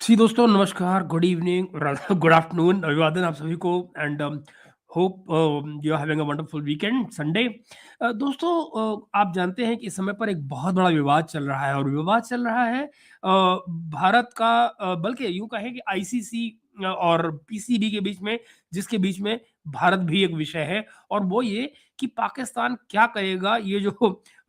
जी दोस्तों, नमस्कार, good evening, good afternoon, अभिवादन आप सभी को and hope you are having a wonderful weekend Sunday. दोस्तों, आप जानते हैं कि इस समय पर एक बहुत बड़ा विवाद चल रहा है और विवाद चल रहा है भारत का, बल्कि यूं कहें कि आईसीसी और पीसीबी के बीच में, जिसके बीच में भारत भी एक विषय है। और वो ये कि पाकिस्तान क्या करेगा, ये जो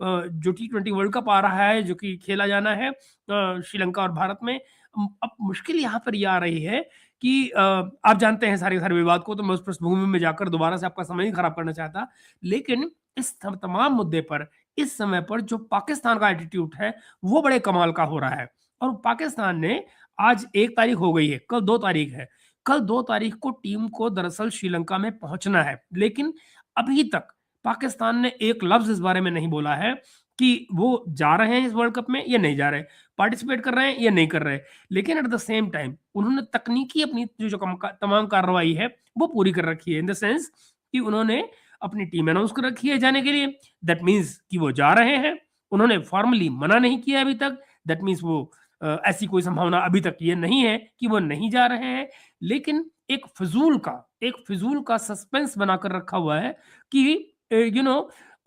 T20 वर्ल्ड कप आ रहा है, जो कि खेला जाना है श्रीलंका और भारत में। अब मुश्किल यहाँ पर ये आ रही है कि आप जानते हैं सारे सारे विवाद को, तो मैं उस पृष्ठभूमि में जाकर दोबारा से आपका समय नहीं खराब करना चाहता। लेकिन इस तमाम मुद्दे पर इस समय पर जो पाकिस्तान का एटीट्यूड है वो बड़े कमाल का हो रहा है। और पाकिस्तान ने, आज 1 तारीख हो गई है, कल 2 तारीख है, कल 2 तारीख को टीम को दरअसल श्रीलंका में पहुंचना है। लेकिन अभी तक पाकिस्तान ने एक लफ्ज इस बारे में नहीं बोला है कि वो जा रहे हैं इस वर्ल्ड कप में या नहीं जा रहे, पार्टिसिपेट कर रहे हैं या नहीं कर रहे। लेकिन एट द सेम टाइम उन्होंने तकनीकी अपनी तमाम कार्रवाई है वो पूरी कर रखी है, इन द सेंस कि उन्होंने अपनी टीम अनाउंस कर रखी है जाने के लिए। दैट मीन्स कि वो जा रहे हैं। उन्होंने फॉर्मली मना नहीं किया अभी तक। दैट मीन्स वो ऐसी कोई संभावना अभी तक ये नहीं है कि वो नहीं जा रहे हैं। लेकिन एक फिजूल का सस्पेंस बनाकर रखा हुआ है कि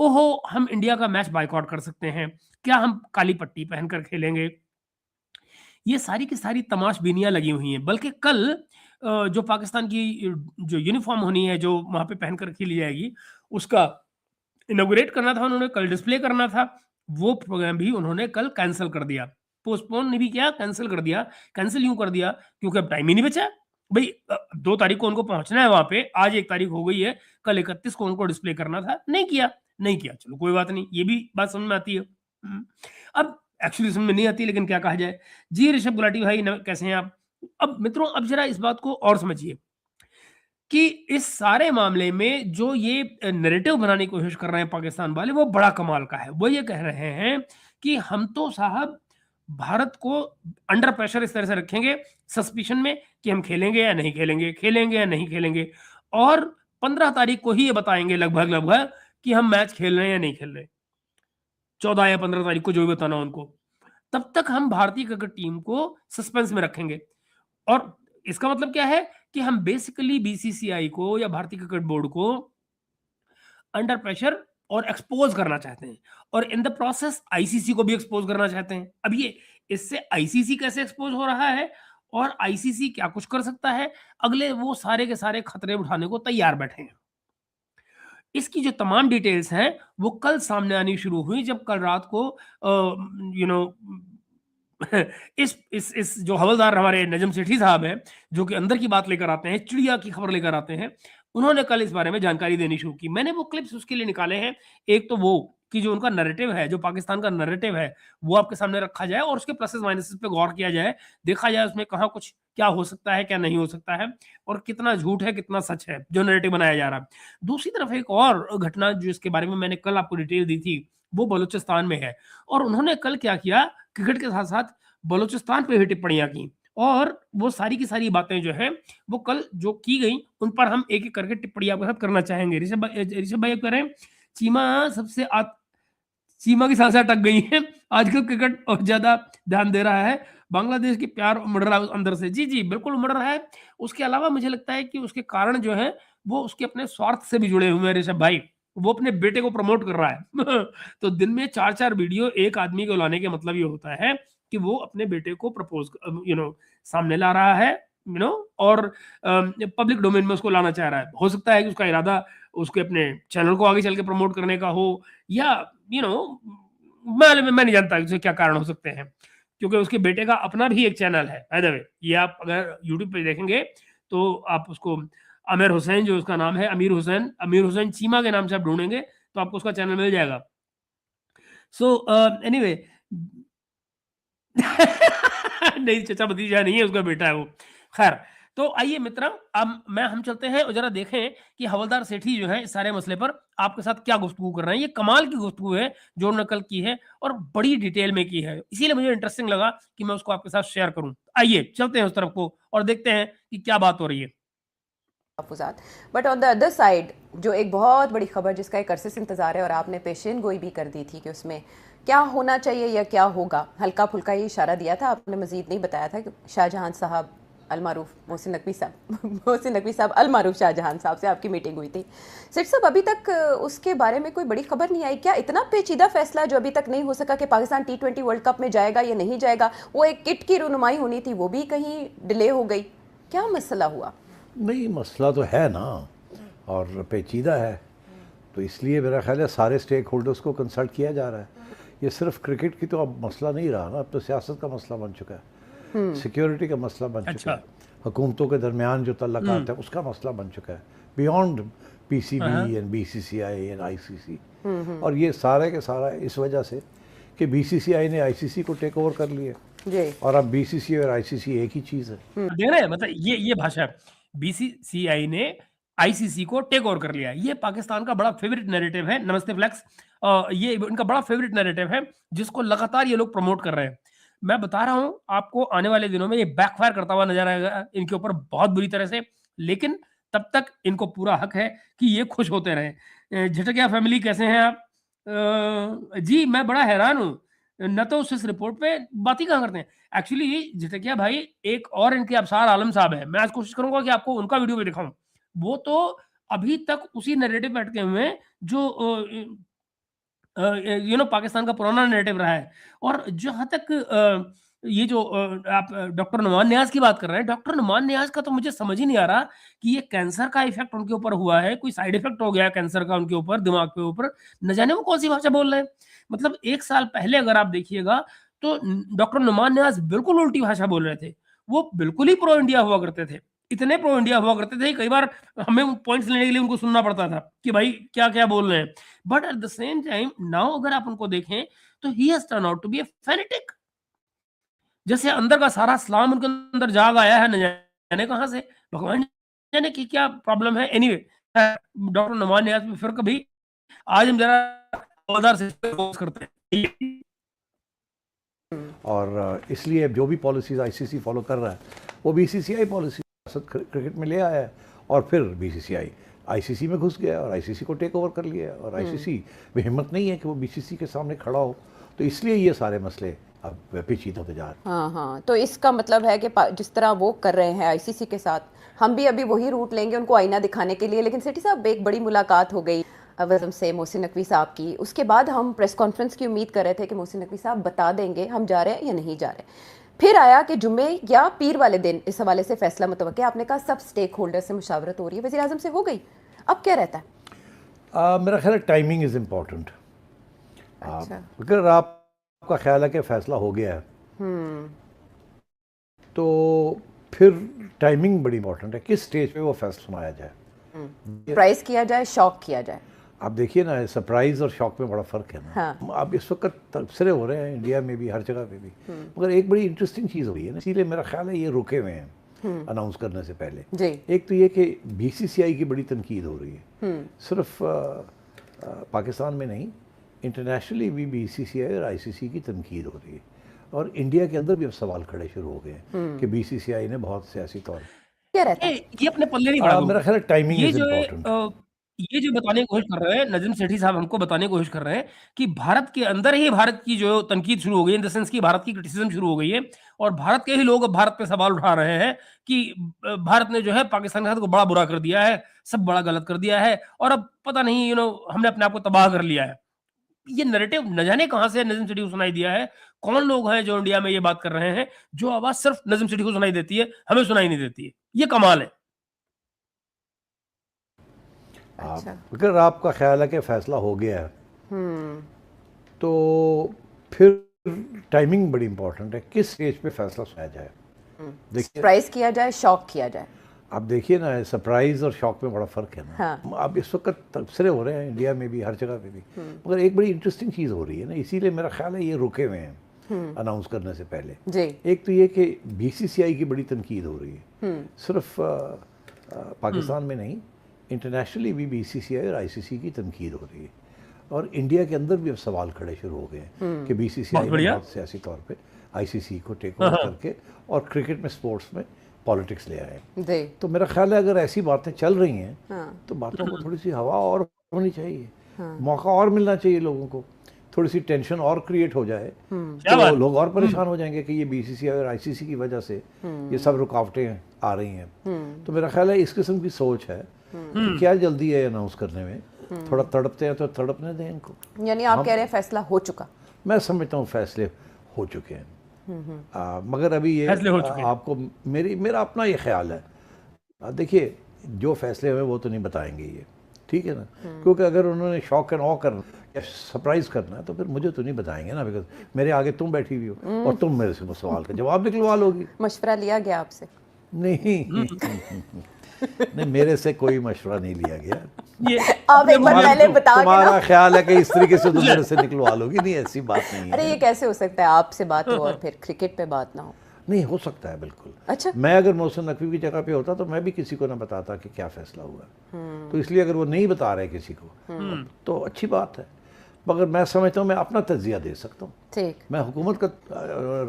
ओहो, हम इंडिया का मैच बायकॉट कर सकते हैं, क्या हम काली पट्टी पहनकर खेलेंगे। ये सारी की सारी तमाशबीनियाँ लगी हुई हैं। बल्कि कल जो पाकिस्तान की जो यूनिफ़ॉर्म होनी है, जो वहाँ पे पहनकर खेली जाएगी, उसका इनॉग्रेट करना था उन्होंने, कल डिस्प्ले करना था। वो प्रोग्राम भी उन्होंने कल कैंसल कर दिया। पोस्टपोन नहीं भी किया, कैंसल कर दिया। कैंसल यूँ कर दिया क्योंकि अब टाइम ही नहीं बचा। भई 2 तारीख को उनको पहुँचना है वहाँ पे, आज 1 तारीख हो गई है, कल 31 को उनको डिस्प्ले करना था, नहीं किया, चलो कोई बात नहीं, ये भी बात समझ में आती है। अब एक्चुअली समझ में नहीं आती, लेकिन क्या कहा जाए। जी ऋषभ गुलाटी भाई, कैसे हैं आप? अब मित्रों, अब जरा इस बात को और समझिए कि इस सारे मामले में जो ये नैरेटिव बनाने की कोशिश कर रहे हैं पाकिस्तान वाले, वो बड़ा कमाल का है। वो ये कह रहे हैं कि हम तो साहब भारत को अंडर प्रेशर इस तरह से रखेंगे, सस्पिशन में, कि हम खेलेंगे या नहीं खेलेंगे, खेलेंगे या नहीं खेलेंगे। और 15 तारीख को ही ये बताएंगे लगभग लगभग कि हम मैच खेल रहे हैं या नहीं खेल रहे। 14 या 15 तारीख को जो भी बताना उनको। तब तक हम भारतीय क्रिकेट टीम को सस्पेंस में रखेंगे। और इसका मतलब क्या है कि हम बेसिकली बीसीसीआई को या भारतीय क्रिकेट बोर्ड को अंडर प्रेशर और एक्सपोज करना चाहते हैं, और इन द प्रोसेस आईसीसी को भी एक्सपोज करना चाहते हैं। अब ये, इससे आईसीसी कैसे एक्सपोज हो रहा है और आईसीसी क्या कुछ कर सकता है, अगले वो सारे के सारे खतरे उठाने को तैयार बैठे हैं। इसकी जो तमाम डिटेल्स हैं वो कल सामने आनी शुरू हुई, जब कल रात को यू नो इस जो हवलदार हमारे नजम सेठी साहब हैं, जो कि अंदर की बात लेकर आते हैं, चिड़िया की खबर लेकर आते हैं, उन्होंने कल इस बारे में जानकारी देनी शुरू की। मैंने वो क्लिप्स उसके लिए निकाले हैं। एक तो वो कि जो उनका नैरेटिव है, जो पाकिस्तान का नैरेटिव है, वो आपके सामने रखा जाए और उसके प्लसेस माइनसेस पे गौर किया जाए, देखा जाए उसमें कहाँ कुछ क्या हो सकता है, क्या नहीं हो सकता है, और कितना झूठ है, कितना सच है जो नैरेटिव बनाया जा रहा है। दूसरी तरफ एक और घटना जिसके बारे में मैंने कल आपको डिटेल दी थी, वो बलूचिस्तान में है। और उन्होंने कल क्या किया, क्रिकेट के साथ साथ बलूचिस्तान पे भी टिप्पणियां की। और वो सारी की सारी बातें जो है वो कल जो की गई, उन पर हम एक एक करके टिप्पणी आपके साथ करना चाहेंगे। ऋषभ भाई कह रहे हैं चीमा सबसे चीमा की सांसें अटक गई हैं, आजकल क्रिकेट और ज्यादा ध्यान दे रहा है, बांग्लादेश की प्यार उमड़ रहा है अंदर से। जी जी, बिल्कुल उमड़ रहा है। उसके अलावा मुझे लगता है कि उसके कारण जो है वो उसके अपने स्वार्थ से भी जुड़े हुए हैं ऋषभ भाई। वो अपने बेटे को प्रमोट कर रहा है तो दिन में 4-4 वीडियो एक आदमी को लाने के मतलब ये होता है कि वो अपने बेटे को प्रपोज सामने ला रहा है, और पब्लिक डोमेन में उसको लाना चाह रहा है। हो सकता है कि उसका इरादा उसके अपने चैनल को आगे चल के प्रमोट करने का हो, या मैं नहीं जानता कि क्या कारण हो सकते हैं, क्योंकि उसके बेटे का अपना भी एक चैनल है। बाय द वे, ये आप अगर यूट्यूब पे देखेंगे तो आप उसको आमिर हुसैन, जो उसका नाम है, अमीर हुसैन चीमा के नाम से आप ढूंढेंगे तो आपको उसका चैनल मिल जाएगा। सो एनीवे नहीं, चचा भतीजा नहीं है, उसका बेटा है वो। खैर, तो आइए मित्रों, अब हम चलते हैं और जरा देखें कि हवलदार सेठी जो है इस सारे मसले पर आपके साथ क्या गुफ्तगू कर रहे हैं। ये कमाल की गुफ्तगू है जो उन्होंने कल की है, और बड़ी डिटेल में की है, इसीलिए मुझे इंटरेस्टिंग लगा कि मैं उसको आपके साथ शेयर करूं। आइए चलते हैं उस तरफ को और देखते हैं कि क्या बात हो रही है। तहफ़्फ़ुज़ात। But on the other side जो एक बहुत बड़ी खबर जिसका एक अरसे से इंतज़ार है और आपने पेशेन गोई भी कर दी थी कि उसमें क्या होना चाहिए या क्या होगा? हल्का फुल्का ही इशारा दिया था आपने, मजीद नहीं बताया था कि शाहजहां साहब अलमारूफ मोहसिन नकवी साहब मोहसिन नकवी साहब अलमारूफ शाहजहां साहब से आपकी मीटिंग हुई थी। सेठ साहब, अभी तक उसके बारे में कोई बड़ी खबर नहीं आई क्या? इतना पेचीदा फैसला जो अभी तक नहीं हो सका कि पाकिस्तान T20 वर्ल्ड कप में जाएगा या नहीं जाएगा, वो एक किट की रुनुमाई होनी थी, वो भी कहीं डिले हो गई, क्या मसला हुआ? नहीं, मसला तो है ना, और पेचीदा है, तो इसलिए मेरा ख्याल है सारे स्टेक होल्डर्स को कंसल्ट किया जा रहा है। ये सिर्फ क्रिकेट की तो अब मसला नहीं रहा ना, अब तो सियासत का मसला बन चुका है, सिक्योरिटी का मसला बन चुका है, हुकूमतों के दरमियान जो तल्लुकात है उसका मसला बन चुका है, beyond PCB and BCCI and ICC। और ये सारे के सारा इस वजह से कि BCCI ने ICC को टेक ओवर कर लिया, और अब BCCI और ICC एक ही चीज़ है। देख रहे हैं, मतलब ये भाषा, BCCI ने ICC को टेक ओवर कर लिया, ये पाकिस्तान का बड़ा फेवरेट नैरेटिव है। नमस्ते फ्लेक्स, ये इनका बड़ा फेवरेट नैरेटिव है जिसको लगातार ये लोग प्रमोट कर रहे हैं। मैं बता रहा हूं आपको, आने वाले दिनों में ये बैकफायर करता हुआ नजर आएगा इनके ऊपर बहुत बुरी तरह से, लेकिन तब तक इनको पूरा हक है कि ये खुश होते रहे। झटकिया फैमिली, कैसे हैं आप? जी मैं बड़ा हैरान हूँ, न तो उस रिपोर्ट पे बात ही कहाँ करते हैं। एक्चुअली झटकिया भाई, एक और इनके अबसार आलम साहब है, मैं आज कोशिश करूंगा कि आपको उनका वीडियो भी दिखाऊं। वो तो अभी तक उसी नैरेटिव पे अटके हुए हैं जो पाकिस्तान का पुराना नैरेटिव रहा है। और जहाँ तक ये जो आप डॉक्टर नुमान नियाज़ की बात कर रहे हैं, डॉक्टर नुमान नियाज़ का तो मुझे समझ ही नहीं आ रहा कि ये कैंसर का इफ़ेक्ट उनके ऊपर हुआ है, कोई साइड इफ़ेक्ट हो गया कैंसर का उनके ऊपर, दिमाग के ऊपर, न जाने वो कौन-सी भाषा बोल रहे हैं। मतलब 1 साल पहले अगर आप देखिएगा तो डॉक्टर नुमान नियाज़ बिल्कुल उल्टी भाषा बोल रहे थे। वो बिल्कुल ही प्रो इंडिया हुआ करते थे। इतने प्रो इंडिया हुआ करते थे, कई बार हमें पॉइंट्स लेने के लिए उनको सुनना पड़ता था कि भाई क्या-क्या बोल रहे हैं। But at the same time now अगर आप उनको देखें तो he has turned out to be a fanatic. जैसे अंदर का सारा इस्लाम उनके अंदर जाग आया है, न जाने कहां से, भगवान जाने की क्या प्रॉब्लम है। एनीवे, डॉक्टर नुमान नियाज़ पे फिर कभी, आज हम जरा औजार से फोकस करते हैं। और इसलिए जो भी पॉलिसीज़ ICC फॉलो कर रहा है वो BCCI पॉलिसी क्रिकेट में ले आया है, और फिर BCCI ICC में घुस गया और ICC को टेक ओवर कर लिया, और ICC में हिम्मत नहीं है कि वो BCCI के सामने खड़ा हो, तो इसलिए ये सारे मसले अब पेचीदा होते जा रहे हैं। हाँ हाँ, तो इसका मतलब है कि जिस तरह वो कर रहे हैं ICC के साथ, हम भी अभी वही रूट लेंगे उनको आईना दिखाने के लिए। लेकिन सेठी साहब, एक बड़ी मुलाकात हो गई वज़म से मोहसिन नकवी साहब की, उसके बाद हम प्रेस कॉन्फ्रेंस की उम्मीद कर रहे थे कि मोहसिन नकवी साहब बता देंगे हम जा रहे हैं या नहीं जा रहे। फिर आया कि जुम्मे या पीर वाले दिन इस हवाले से फैसला मुतवक्के। आपने कहा सब स्टेक होल्डर से मुशावरत हो रही है, वज़ीर आज़म से हो गई, अब क्या रहता है? मेरा ख्याल है टाइमिंग इज़ इम्पॉर्टेंट। अच्छा, अगर आपका ख्याल है कि फ़ैसला हो गया है तो फिर टाइमिंग बड़ी इंपॉर्टेंट है, किस स्टेज पे वो फैसला सुनाया जाए। सरप्राइज किया जाए, शॉक किया जाए। आप देखिए ना, सरप्राइज और शॉक में बड़ा फ़र्क है ना। हाँ। अब इस वक्त तबसरे हो रहे हैं इंडिया में भी, हर जगह पे भी, मगर एक बड़ी इंटरेस्टिंग चीज़ हो रही है ना, इसीलिए मेरा ख्याल है ये रुके हुए हैं अनाउंस करने से पहले। जी। एक तो ये कि BCCI की बड़ी तनकीद हो रही है, सिर्फ पाकिस्तान में नहीं, इंटरनेशनली भी BCCI और ICC की तनकीद हो रही है, और इंडिया के अंदर भी अब सवाल खड़े शुरू हो गए हैं कि BCCI ने बहुत सियासी तौर क्या रहता है? ये अपने पल्ले नहीं पड़ा। मेरा ख्याल है टाइमिंग ये इज़ जो है इम्पॉर्टेंट। ये जो बताने की कोशिश कर रहे हैं नजम सेठी साहब, हमको बताने की कोशिश कर रहे हैं कि भारत के अंदर ही भारत की जो तनकीद शुरू हो गई है, इन द सेंस की भारत की क्रिटिसिज्म शुरू हो गई है, और भारत के ही लोग अब भारत पे सवाल उठा रहे हैं कि भारत ने जो है पाकिस्तान के साथ को बड़ा बुरा कर दिया है, सब बड़ा गलत कर दिया है, और अब पता नहीं हमने अपने आप को तबाह कर लिया है। ये नैरेटिव न जाने कहां से नजम सेठी को सुनाई दिया है। कौन लोग हैं जो इंडिया में ये बात कर रहे हैं, जो आवाज सिर्फ नजम सेठी को सुनाई देती है, हमें सुनाई नहीं देती है। ये कमाल है। अच्छा। अगर आपका ख्याल है कि फ़ैसला हो गया है तो फिर टाइमिंग बड़ी इंपॉर्टेंट है, किस स्टेज पे फैसला सुनाया जाए। देखिए, सरप्राइज किया जाए, शॉक किया जाए। आप देखिए ना, सरप्राइज और शॉक में बड़ा फ़र्क है ना। हाँ। अब इस वक्त तबसरे हो रहे हैं इंडिया में भी, हर जगह पे भी, मगर एक बड़ी इंटरेस्टिंग चीज़ हो रही है ना, इसीलिए मेरा ख्याल है ये रुके हुए हैं अनाउंस करने से पहले। जी। एक तो ये कि BCCI की बड़ी तनकीद हो रही है, सिर्फ पाकिस्तान में नहीं, इंटरनेशनली भी BCCI और ICC की तनकीद हो रही है, और इंडिया के अंदर भी अब सवाल खड़े शुरू हो गए हैं कि BCCI ने बहुत सियासी तौर पे ICC को टेक ओवर करके और क्रिकेट में, स्पोर्ट्स में पॉलिटिक्स ले आए। जी। तो मेरा ख्याल है अगर ऐसी बातें चल रही हैं तो बातों को थोड़ी सी हवा और होनी चाहिए, मौका और मिलना चाहिए लोगों को, थोड़ी सी टेंशन और क्रिएट हो जाए क्या तो बात? लोग और परेशान हो जाएंगे कि ये बीसीसीआई और आईसीसी की वजह से ये सब रुकावटें आ रही हैं। तो मेरा ख्याल है इस किस्म की सोच है कि क्या जल्दी है अनाउंस करने में, थोड़ा तड़पते हैं तो तड़पने दें इनको। यानी आप कह रहे हैं फैसला हो चुका? मैं समझता हूँ फैसले हो चुके हैं, मगर अभी ये फैसले हो चुके हैं। आपको मेरा अपना ये ख्याल है, देखिए जो फैसले हुए वो तो नहीं बताएंगे ये, ठीक है ना, क्योंकि अगर उन्होंने शॉक एंड ऑ करना या सरप्राइज करना है तो फिर मुझे तो नहीं बताएंगे ना, बिकॉज मेरे आगे तुम बैठी हुई हो और तुम मेरे से सवाल का जवाब निकलवा लोगी। मशवरा लिया गया आपसे? नहीं नहीं, मेरे से कोई मशवरा नहीं लिया गया। ये आप एक बार पहले बता के तुम्हारा ना। ख्याल है कि इस तरीके से तुम मेरे से निकलवा लोगी, नहीं ऐसी बात नहीं अरे है। ये कैसे हो सकता है, आपसे बात हो और फिर क्रिकेट पे बात ना हो? नहीं हो सकता है बिल्कुल। अच्छा। मैं अगर मोहसिन नकवी की जगह पे होता तो मैं भी किसी को ना बताता कि क्या फैसला हुआ। तो इसलिए अगर वो नहीं बता रहे किसी को तो अच्छी बात है, मगर मैं समझता हूँ मैं अपना तजिया दे सकता हूँ, ठीक, मैं हुकूमत का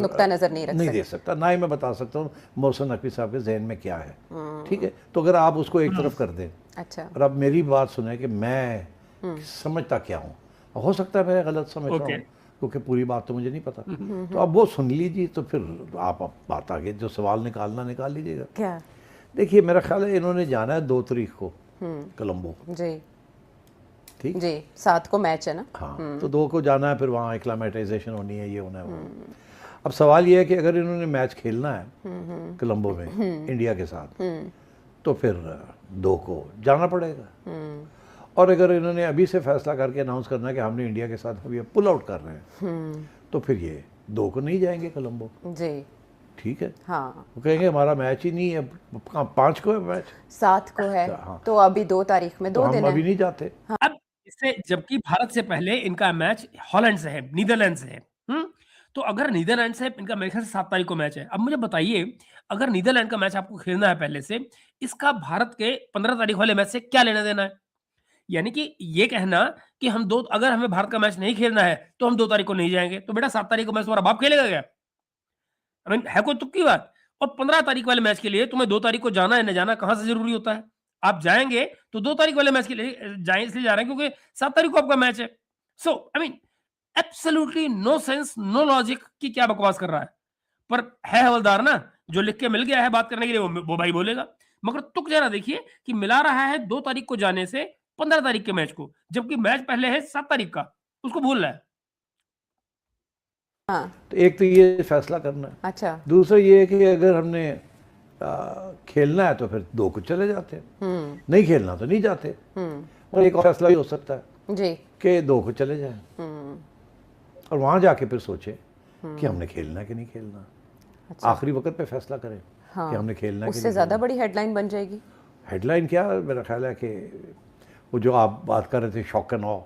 नुक्ता नजर नहीं रख नहीं सकते। दे सकता, ना ही मैं बता सकता हूँ मोहसिन नकवी साहब के जहन में क्या है, ठीक है। तो अगर आप उसको एक तरफ कर दें अच्छा, और अब मेरी बात सुने कि मैं समझता क्या हूँ, हो सकता है मैं गलत समझ रहा हूँ क्योंकि पूरी बात तो मुझे नहीं पता, तो अब वो सुन लीजिए, तो फिर आप बात आगे जो सवाल निकाल लीजिएगा। क्या? देखिए मेरा ख्याल है इन्होंने जाना है 2 तारीख को कोलंबो, जी ठीक जी, 7 को मैच है ना? हाँ, तो 2 को जाना है, फिर वहाँ एक्लामेटाइजेशन होनी है, ये होना है वो। अब सवाल ये है कि अगर इन्होंने मैच खेलना है कोलंबो में इंडिया के साथ तो फिर 2 को जाना पड़ेगा, और अगर इन्होंने अभी से फैसला करके अनाउंस करना है कि हमने इंडिया के साथ अभी पुल आउट कर रहे हैं तो फिर ये 2 को नहीं जाएंगे कोलंबो, जी ठीक है। हाँ, वो कहेंगे हमारा मैच ही नहीं है, कहाँ 5 को है मैच, 7 को है, हाँ। तो अभी 2 तारीख में तो 2 हम दिन अभी है। नहीं जाते। अब इससे, जबकि भारत से पहले इनका मैच हॉलैंड से है, नीदरलैंड से है। तो अगर नीदरलैंड से इनका मेरे ख्याल से 7 तारीख को मैच है। अब मुझे बताइए, अगर नीदरलैंड का मैच आपको खेलना है पहले से, इसका भारत के 15 तारीख वाले मैच से क्या लेना देना है? यानी कि ये कहना कि हम दो, अगर हमें भारत का मैच नहीं खेलना है तो हम 2 तारीख को नहीं जाएंगे, तो बेटा 7 तारीख को मैच तुम्हारा बाप खेलेगा क्या? आई मीन है कोई तुक की बात? और 15 तारीख वाले मैच के लिए तुम्हें 2 तारीख को जाना है, न जाना कहाँ से ज़रूरी होता है? आप जाएँगे तो 2 तारीख वाले मैच के लिए जाएँ, इसलिए जा रहे हैं क्योंकि 7 तारीख को आपका मैच है। So I mean absolutely no sense, no logic कि क्या बकवास कर रहा है। पर है हवलदार ना, जो लिख के मिल गया है बात करने के लिए, वो भाई बोलेगा। मगर तुक जरा देखिए कि मिला रहा है 2 तारीख को जाने से 15 तारीख के मैच को, जबकि मैच पहले है 7 तारीख का, उसको भूल रहा है। हाँ, तो एक तो ये फैसला करना है, अच्छा, दूसरा ये है कि अगर हमने खेलना है तो फिर 2 को चले जाते हैं, नहीं खेलना तो नहीं जाते। और एक और फैसला भी हो सकता है जी, कि 2 को चले जाएं और वहाँ जाके फिर सोचें कि हमने खेलना है कि नहीं खेलना, आखिरी वक्त पे फैसला करें हाँ, कि हमने खेलना है कि उससे नहीं ज़्यादा बड़ी हेडलाइन बन जाएगी। हेडलाइन क्या, मेरा ख्याल है कि वो जो आप बात कर रहे थे शॉक एंड ऑ,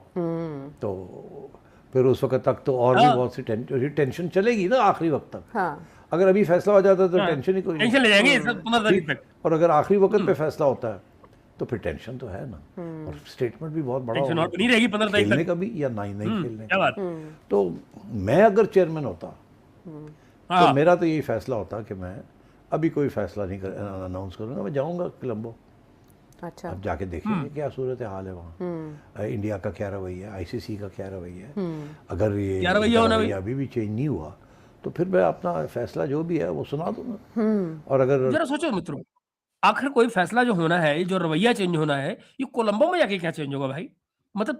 तो फिर उस वक्त तक तो और भी बहुत सी टेंशन चलेगी ना आखिरी वक्त तक। हाँ, अगर अभी फैसला हो जाता है तो टेंशन ही कोई नहीं, टेंशन ले जाएंगे 15 तारीख तक। और अगर आखिरी वक्त पे फैसला होता है तो फिर टेंशन तो है ना, और स्टेटमेंट भी बहुत बड़ा टेंशन होगा, और नहीं रहेगी 15 तारीख खेलने तक। का भी या नहीं खेलने क्या का। बात? तो मैं अगर चेयरमैन होता तो हाँ, मेरा तो यही फैसला होता कि मैं अभी कोई फैसला नहीं अनाउंस करूंगा, मैं जाऊंगा कोलंबो, अच्छा, अब जाके देखेंगे क्या सूरत हाल है वहाँ, इंडिया का क्या रवैया है, आईसीसी का क्या रवैया है। अगर ये क्या रवैया होना रवैया अभी भी चेंज नहीं हुआ तो फिर मैं अपना फैसला जो भी है वो सुना दूंगा। और अगर जरा सोचो मित्रों, आखिर कोई फैसला जो होना है, जो रवैया चेंज होना है, ये कोलंबो में जाके क्या चेंज होगा भाई? मतलब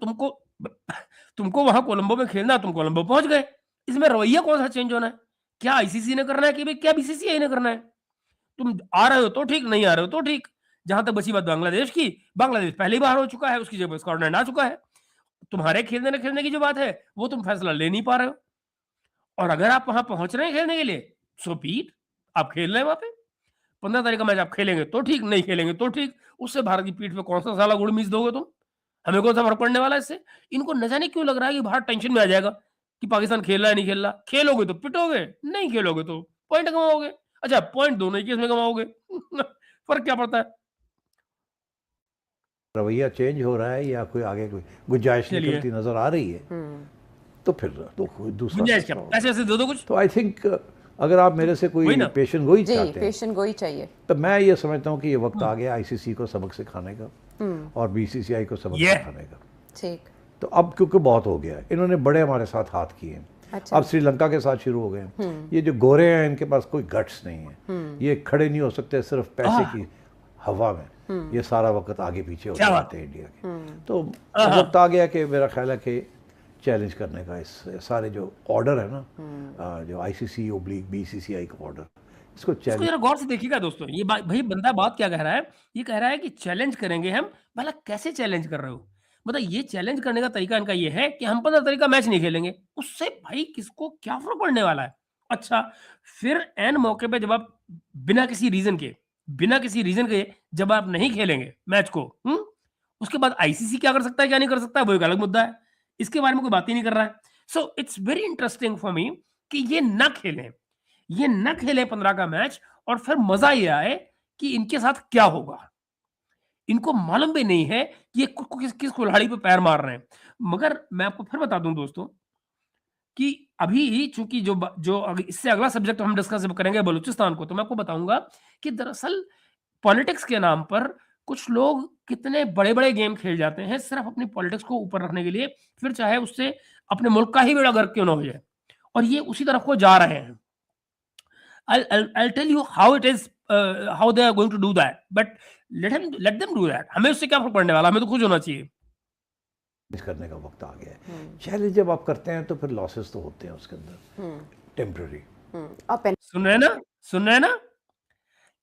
तुमको वहां कोलंबो में खेलना, तुम कोलंबो पहुंच गए, इसमें रवैया कौन सा चेंज होना है? क्या आईसीसी ने करना है कि भाई क्या बीसीसीआई ने करना है? तुम आ रहे हो तो ठीक, नहीं आ रहे हो तो ठीक। जहां तक बची बात बांग्लादेश की, बांग्लादेश पहले ही बाहर हो चुका है, उसकी जगह स्कॉटलैंड आ चुका है। तुम्हारे खेलने न खेलने की जो बात है, वो तुम फैसला ले नहीं पा रहे हो। और अगर आप वहां पहुंच रहे हैं खेलने के लिए, सो बीट, आप खेल रहे हैं वहां पे। 15 तारीख का मैच आप खेलेंगे तो ठीक, नहीं खेलेंगे तो ठीक। उससे भारत की पीठ पे कौन सा साला गुड़ मीस दोगे तुम? हमें कौन सा फर्क पड़ने वाला है इससे? इनको न जाने क्यों लग रहा है कि भारत टेंशन में आ जाएगा कि पाकिस्तान खेल रहा है नहीं खेल रहा। खेलोगे तो पिटोगे, नहीं खेलोगे तो पॉइंट कमाओगे। अच्छा, पॉइंट दोनों ही केस में कमाओगे। फर्क क्या पड़ता है? रवैया चेंज हो रहा है या कोई आगे कोई गुंजाइश चलिए। निकलती नजर आ रही है तो फिर तो कोई दूसरा गुंजाइश क्या? फैसला होगा। पैसे वैसे दे दो कुछ। तो आई थिंक अगर आप मेरे से वही कोई ना। पेशन गोई जी, चाहते हैं पेशन गोई चाहिए। तो मैं ये समझता हूँ कि ये वक्त आ गया आईसीसी को सबक सिखाने का और बीसीसीआई को सबक ये। सिखाने का। ठीक, तो अब क्योंकि बहुत हो गया है, इन्होंने बड़े हमारे साथ हाथ किए हैं। अच्छा। अब श्रीलंका के साथ शुरू हो गए हैं। ये जो गोरे हैं इनके पास कोई गट्स नहीं है, ये खड़े नहीं हो सकते सिर्फ पैसे की हवा में, ये सारा वक्त आगे पीछे होते रहते हैं इंडिया के। तो वक्त आ गया कि मेरा ख्याल है कि चैलेंज करने का, इस सारे जो ऑर्डर है ना, जो आईसीसी ओब्लिक बीसीसीआई का ऑर्डर, इसको इसको चैलेंज। जरा गौर से देखिएगा दोस्तों, ये भाई बंदा बात क्या कह रहा है, ये कह रहा है कि चैलेंज करेंगे हम। भला कैसे चैलेंज कर रहे हो? मतलब ये चैलेंज करने का तरीका इनका ये है कि हम 15 तारीख का मैच नहीं खेलेंगे, उससे भाई किसको क्या फर्क पड़ने वाला है? अच्छा, फिर एन मौके पे जब आप बिना किसी रीजन के जब आप नहीं खेलेंगे मैच को, उसके बाद आईसीसी क्या कर सकता है क्या नहीं कर सकता है वो एक अलग मुद्दा है, इसके बारे में कोई बात ही नहीं कर रहा है। So it's very interesting for me कि ये न खेले 15 का मैच, और फिर मजा ये आए कि इनके साथ क्या होगा। इनको मालूम भी नहीं है कि ये किस कुल्हाड़ी पे पैर मार रहे हैं। मगर मैं आपको फिर बता दूं दोस्तों कि अभी चूंकि इससे अगला सब्जेक्ट हम डिस्कस करेंगे बलूचिस्तान को, तो मैं आपको बताऊंगा कि दरअसल पॉलिटिक्स के नाम पर कुछ लोग कितने बड़े-बड़े गेम खेल जाते हैं सिर्फ अपनी पॉलिटिक्स को ऊपर रखने के लिए, फिर चाहे उससे अपने मुल्क का ही बेड़ा गर्क क्यों ना हो जाए, और ये उसी तरफ को जा रहे हैं। I'll tell you how it is, how they are going to do that, but let them do that. हमें उससे क्या फर्क पड़ने वाला, हमें तो खुश होना चाहिए। करने का वक्त आ गया है। चैलेंज जब आप करते हैं तो फिर लॉसेस तो होते हैं उसके अंदर, टेम्पररी। सुन रहे हैं ना?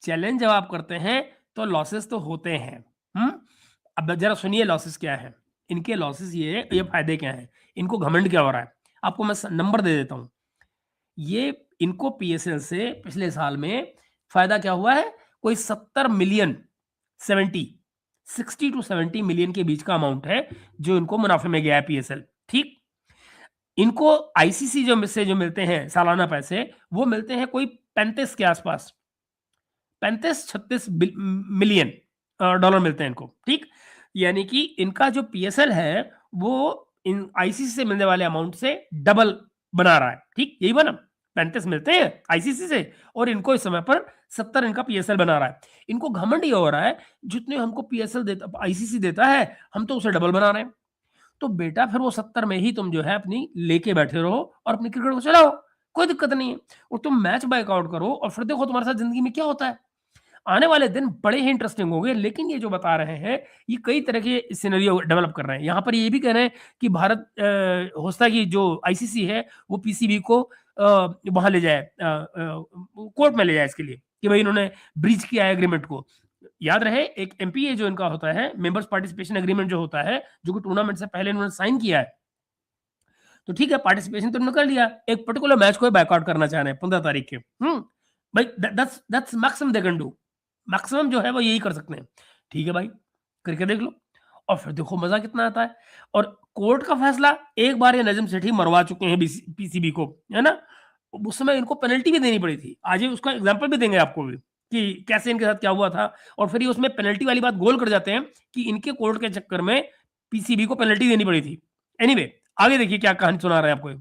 चैलेंज जब आप करते हैं तो लॉसेस तो होते हैं। अब जरा सुनिए लॉसेस क्या है। इनके लॉसेस ये फायदे क्या हैं, इनको घमंड क्या हो रहा है। आपको मैं नंबर दे देता हूँ। ये इनको पीएसएल से पिछले साल में फायदा क्या हुआ है, कोई 70 मिलियन 60 टू 70 मिलियन के बीच का अमाउंट है जो इनको मुनाफे में गया है पीएसएल। ठीक, इनको आईसीसी जो मिलते हैं सालाना पैसे, वो मिलते हैं कोई 35 के आसपास, 35-36 मिलियन डॉलर मिलते हैं इनको। ठीक, यानी कि इनका जो पीएसएल है वो इन आईसीसी से मिलने वाले अमाउंट से डबल बना रहा है। ठीक, यही बना, 35 मिलते हैं आईसीसी से और इनको इस समय पर 70 इनका पीएसएल बना रहा है। इनको घमंड ये हो रहा है जितने हमको पीएसएल देता, आईसीसी देता है, हम तो उसे डबल बना रहे हैं। तो बेटा फिर वो 70 में ही तुम जो है अपनी लेके बैठे रहो और अपनी क्रिकेट को चलाओ, कोई दिक्कत नहीं है। और तुम मैच बायकआउट करो और फिर देखो तुम्हारे साथ जिंदगी में क्या होता है। आने वाले दिन बड़े ही इंटरेस्टिंग होंगे। लेकिन ये जो बता रहे हैं, ये कई तरह के सिनेरियो डेवलप कर रहे हैं। यहाँ पर ये भी कह रहे हैं कि भारत होता कि जो आईसीसी है वो पीसीबी को वहां ले जाए, कोर्ट में ले जाए इसके लिए कि भाई इन्होंने ब्रीच किया है एग्रीमेंट को। याद रहे, एक एमपीए जो इनका होता है, मेंबर्स पार्टिसिपेशन एग्रीमेंट जो होता है, जो कि टूर्नामेंट से पहले इन्होंने साइन किया है, तो ठीक है पार्टिसिपेशन तो इन्होंने कर लिया, एक पर्टिकुलर मैच को बायकआउट करना चाह रहे हैं 15 तारीख के। भाई that's maximum they can do, maximum जो है वो यही कर सकते हैं। ठीक है भाई, करके देख लो और फिर देखो मजा कितना आता है। और कोर्ट का फैसला एक बार ये नजम सेठी मरवा चुके हैं पीसीबी को, है ना। उस समय इनको पेनल्टी भी देनी पड़ी थी। आज ये उसका एग्जांपल भी देंगे आपको भी कि कैसे इनके साथ क्या हुआ था। और फिर ये उसमें पेनल्टी वाली बात गोल कर जाते हैं कि इनके कोर्ट के चक्कर में पीसीबी को पेनल्टी देनी पड़ी थी। एनीवे, आगे देखिए क्या कहानी सुना रहे हैं आपको।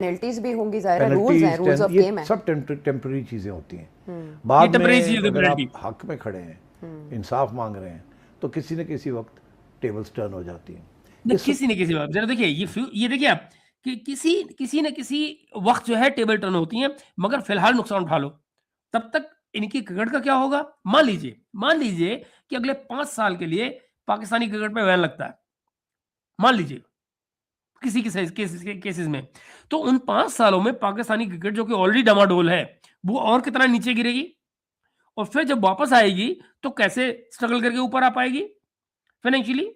पेनल्टीज भी होंगी, जाहिर रूल्स हैं, रूल्स ऑफ गेम है। सब टेम्पररी चीजें होती हैं। बाद में अगर आप हक में खड़े हैं, इंसाफ मांग रहे हैं, तो किसी न किसी वक्त टेबल्स टर्न हो जाती हैं। किसी न किसी वक्त जरा देखिए, ये देखिए आप कि किसी न किसी वक्त जो है टेबल टर्न होती हैं, मगर फिलहाल नुकसान उठा लो। तब तक इनकी क्रिकेट का क्या होगा। मान लीजिए कि अगले 5 साल के लिए पाकिस्तानी क्रिकेट पे बैन लगता है, मान लीजिए किसी केसेस में, तो उन 5 सालों में पाकिस्तानी क्रिकेट जो कि ऑलरेडी डमाडोल है, वो और कितना नीचे गिरेगी। और फिर जब वापस आएगी तो कैसे स्ट्रगल करके ऊपर आ पाएगी फाइनेंशियली।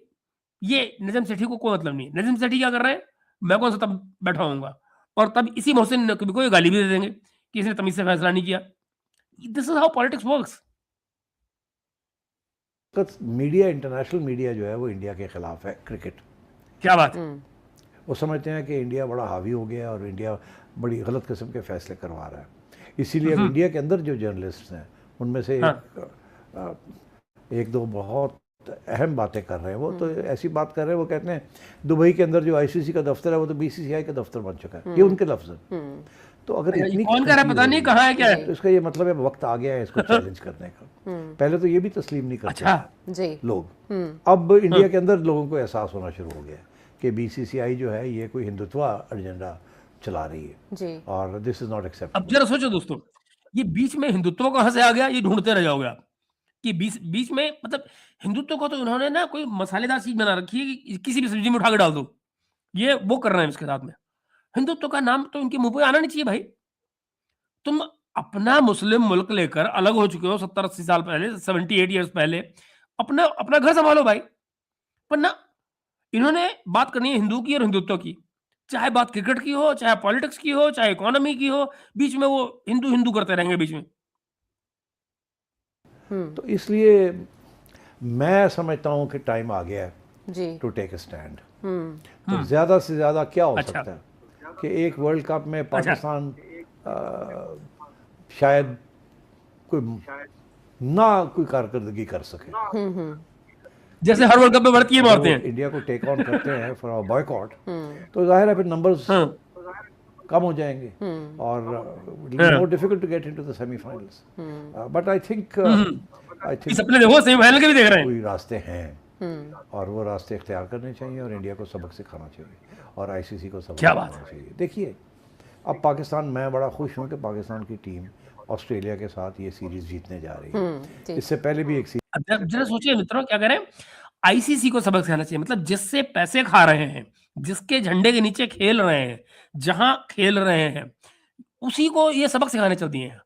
ये नजम सेठी को कोई मतलब नहीं। नजम सेठी क्या कर रहे हैं, मैं कौन सा तब बैठा होऊंगा, और तब इसी मोहसिन नकवी को ये गाली भी दे देंगे कि इसने तमीज से फैसला नहीं किया। This is how politics works. Media, international media जो है वो इंडिया के खिलाफ है क्रिकेट। क्या बात। वो समझते हैं कि इंडिया बड़ा हावी हो गया और इंडिया बड़ी गलत किस्म के फैसले करवा रहा है। इसीलिए अब इंडिया के अंदर जो जर्नलिस्ट हैं उनमें से एक दो बहुत अहम बातें कर रहे हैं। वो तो ऐसी बात कर रहे हैं, वो कहते हैं दुबई के अंदर जो आईसीसी का दफ्तर है वो तो बीसीसीआई का दफ्तर बन चुका है। ये उनके लफ्ज हैं। तो अगर इतनी कौन कह रहा है पता नहीं कहाँ है क्या है, तो इसका ये मतलब है वक्त आ गया है इसको चैलेंज करने का। पहले तो ये भी तस्लीम नहीं करते अच्छा जी लोग। अब इंडिया के अंदर लोगों को एहसास होना शुरू हो गया कि बीसीसीआई जो है ये कोई हिंदुत्व एजेंडा चला रही है जी और दिस इज नॉट अब एक्सेप्टेबल। जरा सोचो दोस्तों, ये बीच में हिंदुत्व कहाँ से आ गया, ये ढूंढते रह जाओगे आप कि बीच बीच में मतलब हिंदुत्व को तो उन्होंने ना कोई मसालेदार चीज बना रखी है कि किसी भी सब्जी में उठा के डाल दो, ये वो कर रहे हैं इसके साथ में। हिंदुत्व का नाम तो उनके मुंह पे आना नहीं चाहिए भाई। तुम अपना मुस्लिम मुल्क लेकर अलग हो चुके हो 70-80 साल पहले, 78 ईयर्स पहले, अपना अपना घर संभालो भाई। पर ना, इन्होंने बात करनी है हिंदू की और हिंदुत्व की, चाहे बात क्रिकेट की हो, चाहे पॉलिटिक्स की हो, चाहे इकोनॉमी की हो, बीच में वो हिंदू हिंदू करते रहेंगे बीच में। तो इसलिए मैं समझता हूँ कि टाइम आ गया है जी टू टेक अ स्टैंड। तो ज़्यादा से ज़्यादा क्या हो अच्छा। सकता है कि एक वर्ल्ड कप में पाकिस्तान शायद कोई ना कोई कारकर्दगी कर सके। जैसे हर वर्ल्ड कप में बढ़ती है अगर मारते वो हैं। इंडिया को टेक ऑन करते हैं फॉर बॉयकॉट तो जाहिर है फिर नंबर्स हाँ, कम हो जाएंगे और more difficult to get into the semifinals. But I think ये सपने देखो सेमीफाइनल के भी देख रहे हैं। कोई रास्ते हैं और वो रास्ते इख्तियार करने चाहिए और इंडिया को सबक सिखाना चाहिए और आईसीसी को सबक क्या बात सिखाना चाहिए। देखिए अब पाकिस्तान, मैं बड़ा खुश हूँ कि पाकिस्तान की टीम ऑस्ट्रेलिया के साथ ये सीरीज जीतने जा रही है। जी इससे पहले भी एक अब जरा सोचिए मित्रों, क्या करें, आईसीसी को सबक सिखाना चाहिए। मतलब जिससे पैसे खा रहे हैं, जिसके झंडे के नीचे खेल रहे हैं, जहां खेल रहे हैं, उसी को ये सबक सिखाने चल दिए हैं।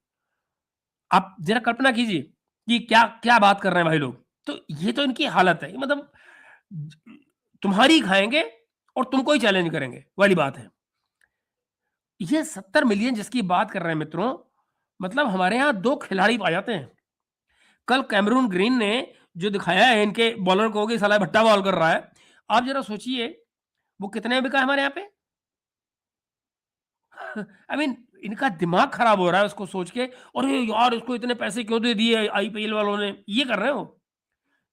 आप जरा कल्पना कीजिए कि क्या क्या बात कर रहे हैं भाई लोग। तो ये तो इनकी हालत है, मतलब तुम्हारी खाएंगे और तुमको ही चैलेंज करेंगे वाली बात है। ये 70 मिलियन जिसकी बात कर रहे हैं मित्रों, मतलब हमारे यहाँ 2 खिलाड़ी पाए जाते हैं। कल कैमरून ग्रीन ने जो दिखाया है इनके बॉलर को कि साला भट्टा बॉल कर रहा है, आप जरा सोचिए वो कितने में बिका है हमारे यहाँ पे। आई मीन इनका दिमाग खराब हो रहा है उसको सोच के, अरे यार इसको इतने पैसे क्यों दे दिए आईपीएल वालों ने, ये कर रहे हो।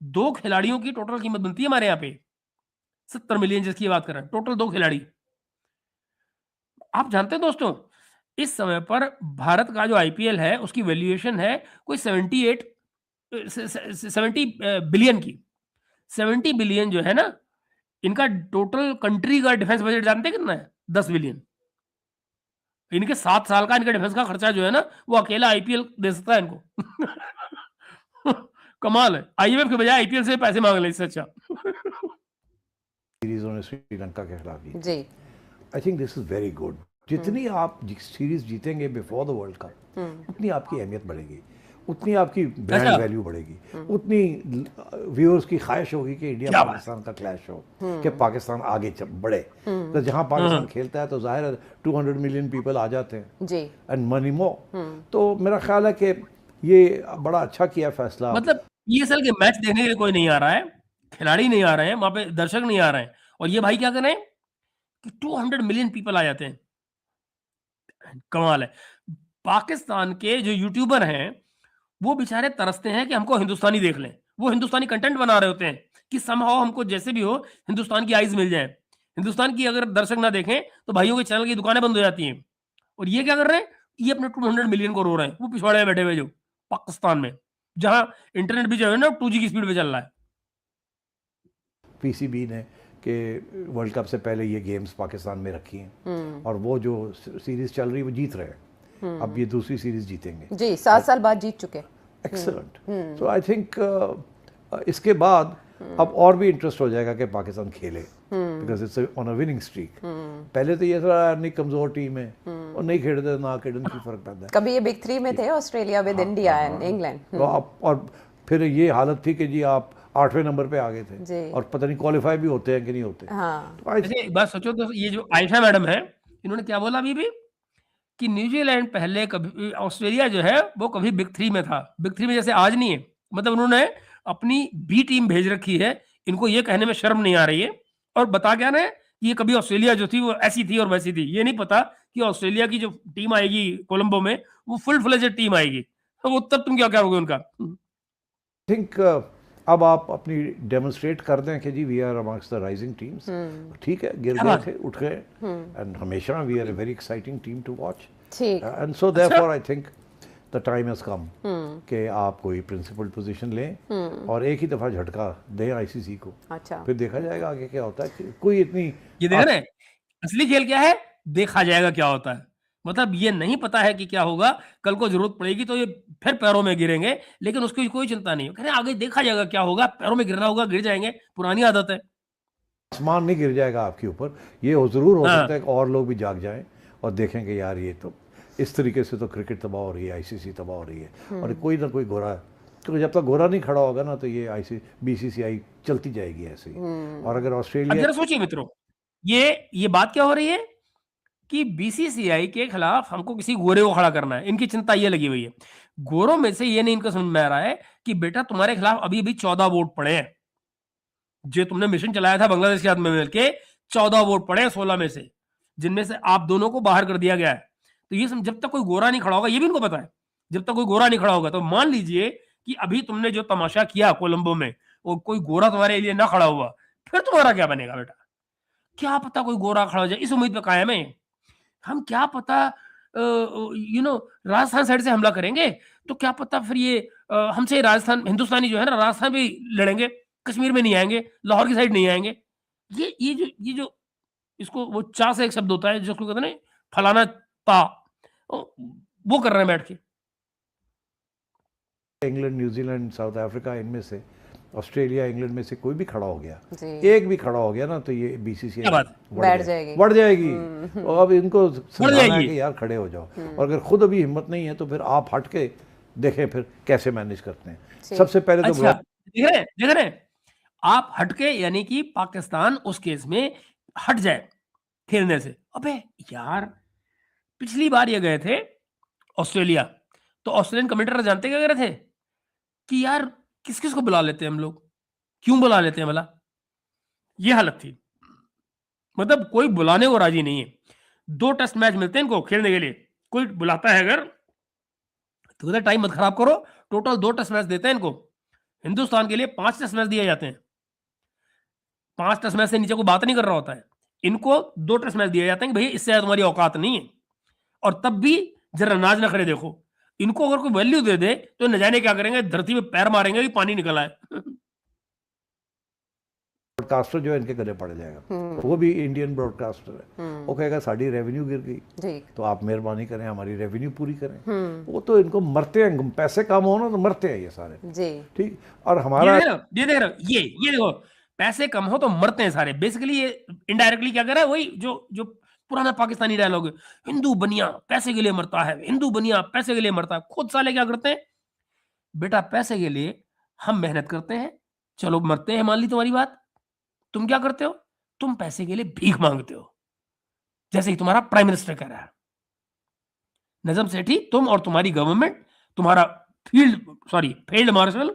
2 खिलाड़ियों की टोटल कीमत बनती है हमारे यहाँ पे 70 मिलियन जिसकी बात कर रहे हैं, टोटल 2 खिलाड़ी। आप जानते हैं दोस्तों, इस समय पर भारत का जो आईपीएल है उसकी वैल्यूएशन है कोई 70 बिलियन की। 70 बिलियन जो है ना, इनका टोटल कंट्री का डिफेंस बजट जानते हैं कितना है? 10 बिलियन। इनके 7 साल का इनका डिफेंस का खर्चा जो है ना, वो अकेला आईपीएल दे सकता है इनको। कमाल है, आईएमएफ के बजाय आईपीएल से पैसे मांग ले इससे अच्छा। सीरीज उन्होंने श्रीलंका के खिलाफ जीती। जी I think this is very good. जितनी आप सीरीज जीतेंगे बिफोर द वर्ल्ड कप उतनी आपकी अहमियत बढ़ेगी, उतनी आपकी ब्रांड अच्छा। वैल्यू बढ़ेगी, उतनी व्यूअर्स की ख्वाहिश होगी कि इंडिया क्या बात। पाकिस्तान का क्लैश हो, कि पाकिस्तान आगे बढ़े। तो जहां पाकिस्तान खेलता है तो जाहिर है 200 मिलियन पीपल आ जाते हैं जी एंड मनी मोर। तो मेरा ख्याल है कि ये बड़ा अच्छा किया फैसला। मतलब पीएसएल के मैच देखने के लिए कोई नहीं आ रहा है, खिलाड़ी नहीं आ रहे हैं, वहां पे दर्शक नहीं आ रहे हैं, और ये भाई क्या कर रहे हैं कि 200 मिलियन पीपल आ जाते हैं। कमाल है। पाकिस्तान के जो यूट्यूबर हैं वो बेचारे तरसते हैं कि हमको हिंदुस्तानी देख लें। वो हिंदुस्तानी कंटेंट बना रहे होते हैं कि समहाउ हमको जैसे भी हो हिंदुस्तान की आइज मिल जाए। हिंदुस्तान की अगर दर्शक ना देखें तो भाइयों के चैनल की दुकानें बंद हो जाती हैं। और ये क्या कर रहे हैं, ये अपने 200 मिलियन को रो रहे हैं, वो पिछवाड़े में बैठे हुए जो पाकिस्तान में, जहां इंटरनेट भी जो है ना 2G की स्पीड पे चल रहा है। पीसीबी ने कि वर्ल्ड कप से पहले ये गेम्स पाकिस्तान में रखी हैं और वो जो सीरीज चल रही है वो जीत रहे हैं। अब ये दूसरी सीरीज जीतेंगे। जी 7 साल बाद जीत चुके। एक्सेलेंट। सो आई थिंक इसके बाद अब और भी इंटरेस्ट हो जाएगा कि पाकिस्तान खेले, because it's on a winning streak. पहले तो ये था नहीं कमजोर टीम है और नहीं खेलते ना खेलने की फर्क पड़ता है। कभी ये बिग 3 में थे Australia with India and England. तो आप, और फिर ये हालत थी कि जी आप 8वें नंबर पे आ गए थे जी। और पता नहीं क्वालिफाई भी होते हैं कि नहीं होते। हाँ तो I वैसे एक बात सोचो तो, ये जो आयशा मैडम है इन्होंने क्या बोला अभी भी कि न्यूजीलैंड पहले कभी, ऑस्ट्रेलिया जो है वो कभी बिग 3 में था, बिग 3 में जैसे आज नहीं है। मतलब उन्होंने अपनी बी टीम भेज रखी है, इनको ये कहने में शर्म नहीं आ रही है। और बता क्या रहे हैं कि ये कभी ऑस्ट्रेलिया जो थी वो ऐसी थी और वैसी थी। ये नहीं पता कि ऑस्ट्रेलिया की जो टीम आएगी कोलंबो में वो फुल फ्लेजेड टीम आएगी, तो वो तब तुम क्या करोगे उनका। थिंक अब आप अपनी डेमोन्स्ट्रेट कर दें कि जी we are amongst the rising teams. ठीक है, गिर क्या गए बात थे, उठ गए, एंड हमेशा we are a very exciting team to watch. ठीक। And so therefore I think the time has come कि आप कोई प्रिंसिपल पोजीशन लें और एक ही दफ़ा झटका दें आईसीसी को, अच्छा फिर देखा जाएगा आगे क्या होता है। कोई इतनी ये देख रहे हैं असली खेल क्या है, देखा जाएगा क्या होता है। मतलब ये नहीं पता है कि क्या होगा, कल को जरूरत पड़ेगी तो ये फिर पैरों में गिरेंगे, लेकिन उसकी कोई चिंता नहीं है। कह रहे हैं, आगे देखा जाएगा क्या होगा, पैरों में गिरना होगा, गिर जाएंगे, पुरानी आदत है। आसमान नहीं गिर जाएगा आपके ऊपर, ये ज़रूर हो हाँ। सकता है कि और लोग भी जाग जाएं और देखेंगे यार ये तो इस तरीके से तो क्रिकेट तबाह हो रही है, आईसीसी तबाह हो रही है, और कोई ना कोई गोरा, क्योंकि जब तक गोरा नहीं खड़ा होगा ना तो ये बीसीसीआई चलती जाएगी ऐसे ही। और अगर अब ऑस्ट्रेलिया जरा सोचिए मित्रों, ये बात क्या हो रही है कि बीसीसीआई के खिलाफ हमको किसी गोरे को खड़ा करना है, इनकी चिंता ये लगी हुई है। गोरों में से ये नहीं इनको समझ में आ रहा है कि बेटा तुम्हारे खिलाफ अभी भी 14 वोट पड़े हैं। जो तुमने मिशन चलाया था बांग्लादेश के हाथ में मिलके, 14 वोट पड़े हैं 16 में से, जिनमें से आप दोनों को बाहर कर दिया गया है। तो ये जब तक कोई गोरा नहीं खड़ा होगा, ये भी इनको पता है, जब तक कोई गोरा नहीं खड़ा होगा, तो मान लीजिए कि अभी तुमने जो तमाशा किया कोलंबो में, और कोई गोरा तुम्हारे लिए ना खड़ा हुआ, फिर तुम्हारा क्या बनेगा बेटा? क्या पता कोई गोरा खड़ा हो जाए, इस उम्मीद पे कायम है। हम क्या पता राजस्थान साइड से हमला करेंगे, तो क्या पता फिर ये हमसे राजस्थान हिंदुस्तानी जो है ना, राजस्थान भी लड़ेंगे, कश्मीर में नहीं आएंगे, लाहौर की साइड नहीं आएंगे। ये जो इसको वो चा से एक शब्द होता है जिसको कहते हैं ना, फलाना ता, वो कर रहे हैं बैठ के। इंग्लैंड, न्यूजीलैंड, साउथ अफ्रीका, इनमें से ऑस्ट्रेलिया, इंग्लैंड में से कोई भी खड़ा हो गया, जी एक भी खड़ा हो गया ना तो ये क्या बीसीसीआई बात है? बैठ जाएगी। बढ़ जाएगी। और अब इनको समझाना है जाएगी। कि यार खड़े हो जाओ, और अगर खुद अभी हिम्मत नहीं है तो फिर आप हट के देखें फिर कैसे मैनेज करते हैं। जी। सबसे पहले तो अच्छा, देख रहे हैं, आप हटके यानी कि पाकिस्तान उस केस में हट जाए खेलने से। अबे यार, पिछली बार ये गए थे ऑस्ट्रेलिया, तो ऑस्ट्रेलियन कमेंटेटर जानते क्या कह रहे थे कि यार किस किस को बुला लेते हैं हम लोग, क्यों बुला लेते हैं भला? ये हालत थी, मतलब कोई बुलाने को राजी नहीं है। 2 टेस्ट मैच मिलते हैं इनको खेलने के लिए, कोई बुलाता है अगर तो कहते टाइम मत खराब करो, टोटल 2 टेस्ट मैच देते हैं इनको। हिंदुस्तान के लिए 5 टेस्ट मैच दिए जाते हैं, 5 टेस्ट मैच से नीचे कोई बात नहीं कर रहा होता है। इनको 2 टेस्ट मैच दिए जाते हैं कि भैया इससे ज्यादा तुम्हारी औकात नहीं है, और तब भी जरा नाज ना खड़े देखो। इनको अगर कोई वैल्यू दे दे तो न जाने क्या करेंगे, धरती में पैर मारेंगे कि पानी निकल आए। ब्रॉडकास्टर जो है इनके गले पड़ जाएगा, वो भी इंडियन ब्रॉडकास्टर है, वो कहेगा साड़ी रेवेन्यू गिर गई, जी तो आप मेहरबानी करें हमारी रेवेन्यू पूरी करें। वो तो इनको मरते हैं, पैसे कम हो ना तो मरते हैं ये सारे, जी ठीक। और हमारा ये देख रहे हो, ये देखो, पैसे कम हो तो मरते हैं सारे। बेसिकली ये इनडायरेक्टली क्या कर रहा है, वही जो पुराना पाकिस्तानी डायलॉग है, हिंदू बनिया पैसे के लिए मरता है, हिंदू बनिया पैसे के लिए मरता है। खुद साले क्या करते हैं, बेटा पैसे के लिए हम मेहनत करते हैं, चलो मरते हैं, मान ली तुम्हारी बात। तुम क्या करते हो, तुम पैसे के लिए भीख मांगते हो, जैसे ही तुम्हारा प्राइम मिनिस्टर कह रहा है। नजम सेठी, तुम और तुम्हारी गवर्नमेंट, तुम्हारा फील्ड मार्शल,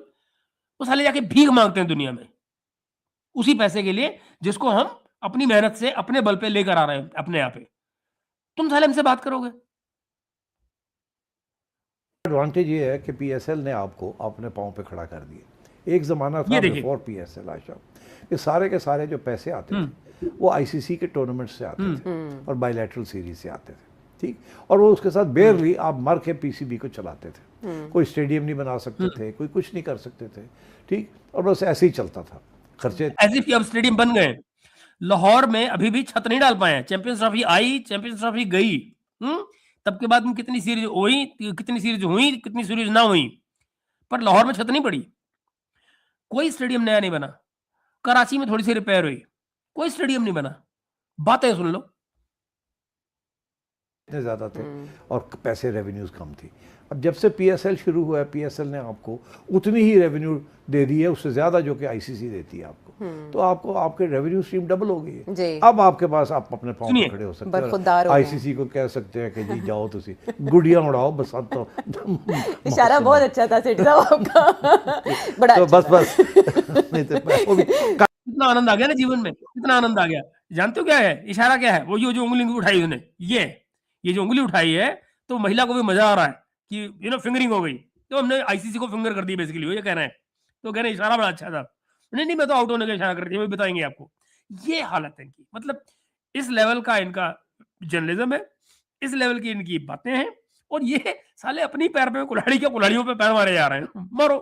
वो साले जाके भीख मांगते हैं दुनिया में, उसी पैसे के लिए जिसको हम अपनी मेहनत से अपने बल पे लेकर आ रहे हैं अपने यहाँ पे। तुम साले हमसे बात करोगे? एडवांटेज ये है कि पीएसएल ने आपको अपने पाँव पे खड़ा कर दिया। एक ज़माना था ये देखिए। बिफोर पीएसएल आशा, कि सारे के सारे जो पैसे आते थे वो आईसीसी के टूर्नामेंट से आते थे और बायलैटरल सीरीज से आते थे, ठीक। और वो उसके साथ बेयरली आप मर के पीसीबी को चलाते थे, कोई स्टेडियम नहीं बना सकते थे, कोई कुछ नहीं कर सकते थे, ठीक। और बस ऐसे ही चलता था, खर्चे। ऐसे ही अब स्टेडियम बन गए। लाहौर में अभी भी छत नहीं डाल पाए। Champions trophy I, champions trophy गई, तब के बाद में कितनी सीरीज हुई, कितनी सीरीज ना हुई, पर लाहौर में छत नहीं पड़ी। कोई स्टेडियम नया नहीं बना। कराची में थोड़ी सी रिपेयर हुई, कोई स्टेडियम नहीं बना। बातें सुन लो। इतने ज़्यादा थे और पैसे रेवेन्यूज़ कम थी। अब जब से पीएसएल शुरू हुआ है, पीएसएल ने आपको उतनी ही रेवेन्यू दे दी है, उससे ज़्यादा जो कि आईसीसी देती है आपको, तो आपको आपके रेवेन्यू स्ट्रीम डबल हो गई है। जी। अब आपके पास आप अपने पाँव सुनिए, पे खड़े हो सकते बरखुरदार हैं, हो गए। आईसीसी को कह सकते हैं कि जी जाओ तुसी गुड़ियाँ उड़ाओ बस। अब तो इशारा बहुत अच्छा था सेठ साहब आपका। बड़ा तो अच्छा बस था। नहीं तो वो भी इतना आनंद आ गया ना जीवन में, इतना आनंद आ गया। जानते हो क्या है इशारा, क्या है वो? जो उंगली उठाई उसने, ये जो उंगली उठाई है, तो महिला को भी मजा आ रहा है कि फिंगरिंग हो गई, तो हमने आईसीसी को फिंगर कर दी बेसिकली, वो ये कह रहे हैं। तो कह रहे हैं इशारा बड़ा अच्छा था। नहीं, मैं तो आउट होने का इशारा कर रही हूँ, बताएंगे आपको। ये हालत है इनकी, मतलब इस लेवल का इनका जर्नलिज्म है, इस लेवल की इनकी बातें हैं, और ये साले अपनी पैर पे कुल्हाड़ी के कुल्हाड़ियों पे पैर मारे जा रहे हैं, मरो।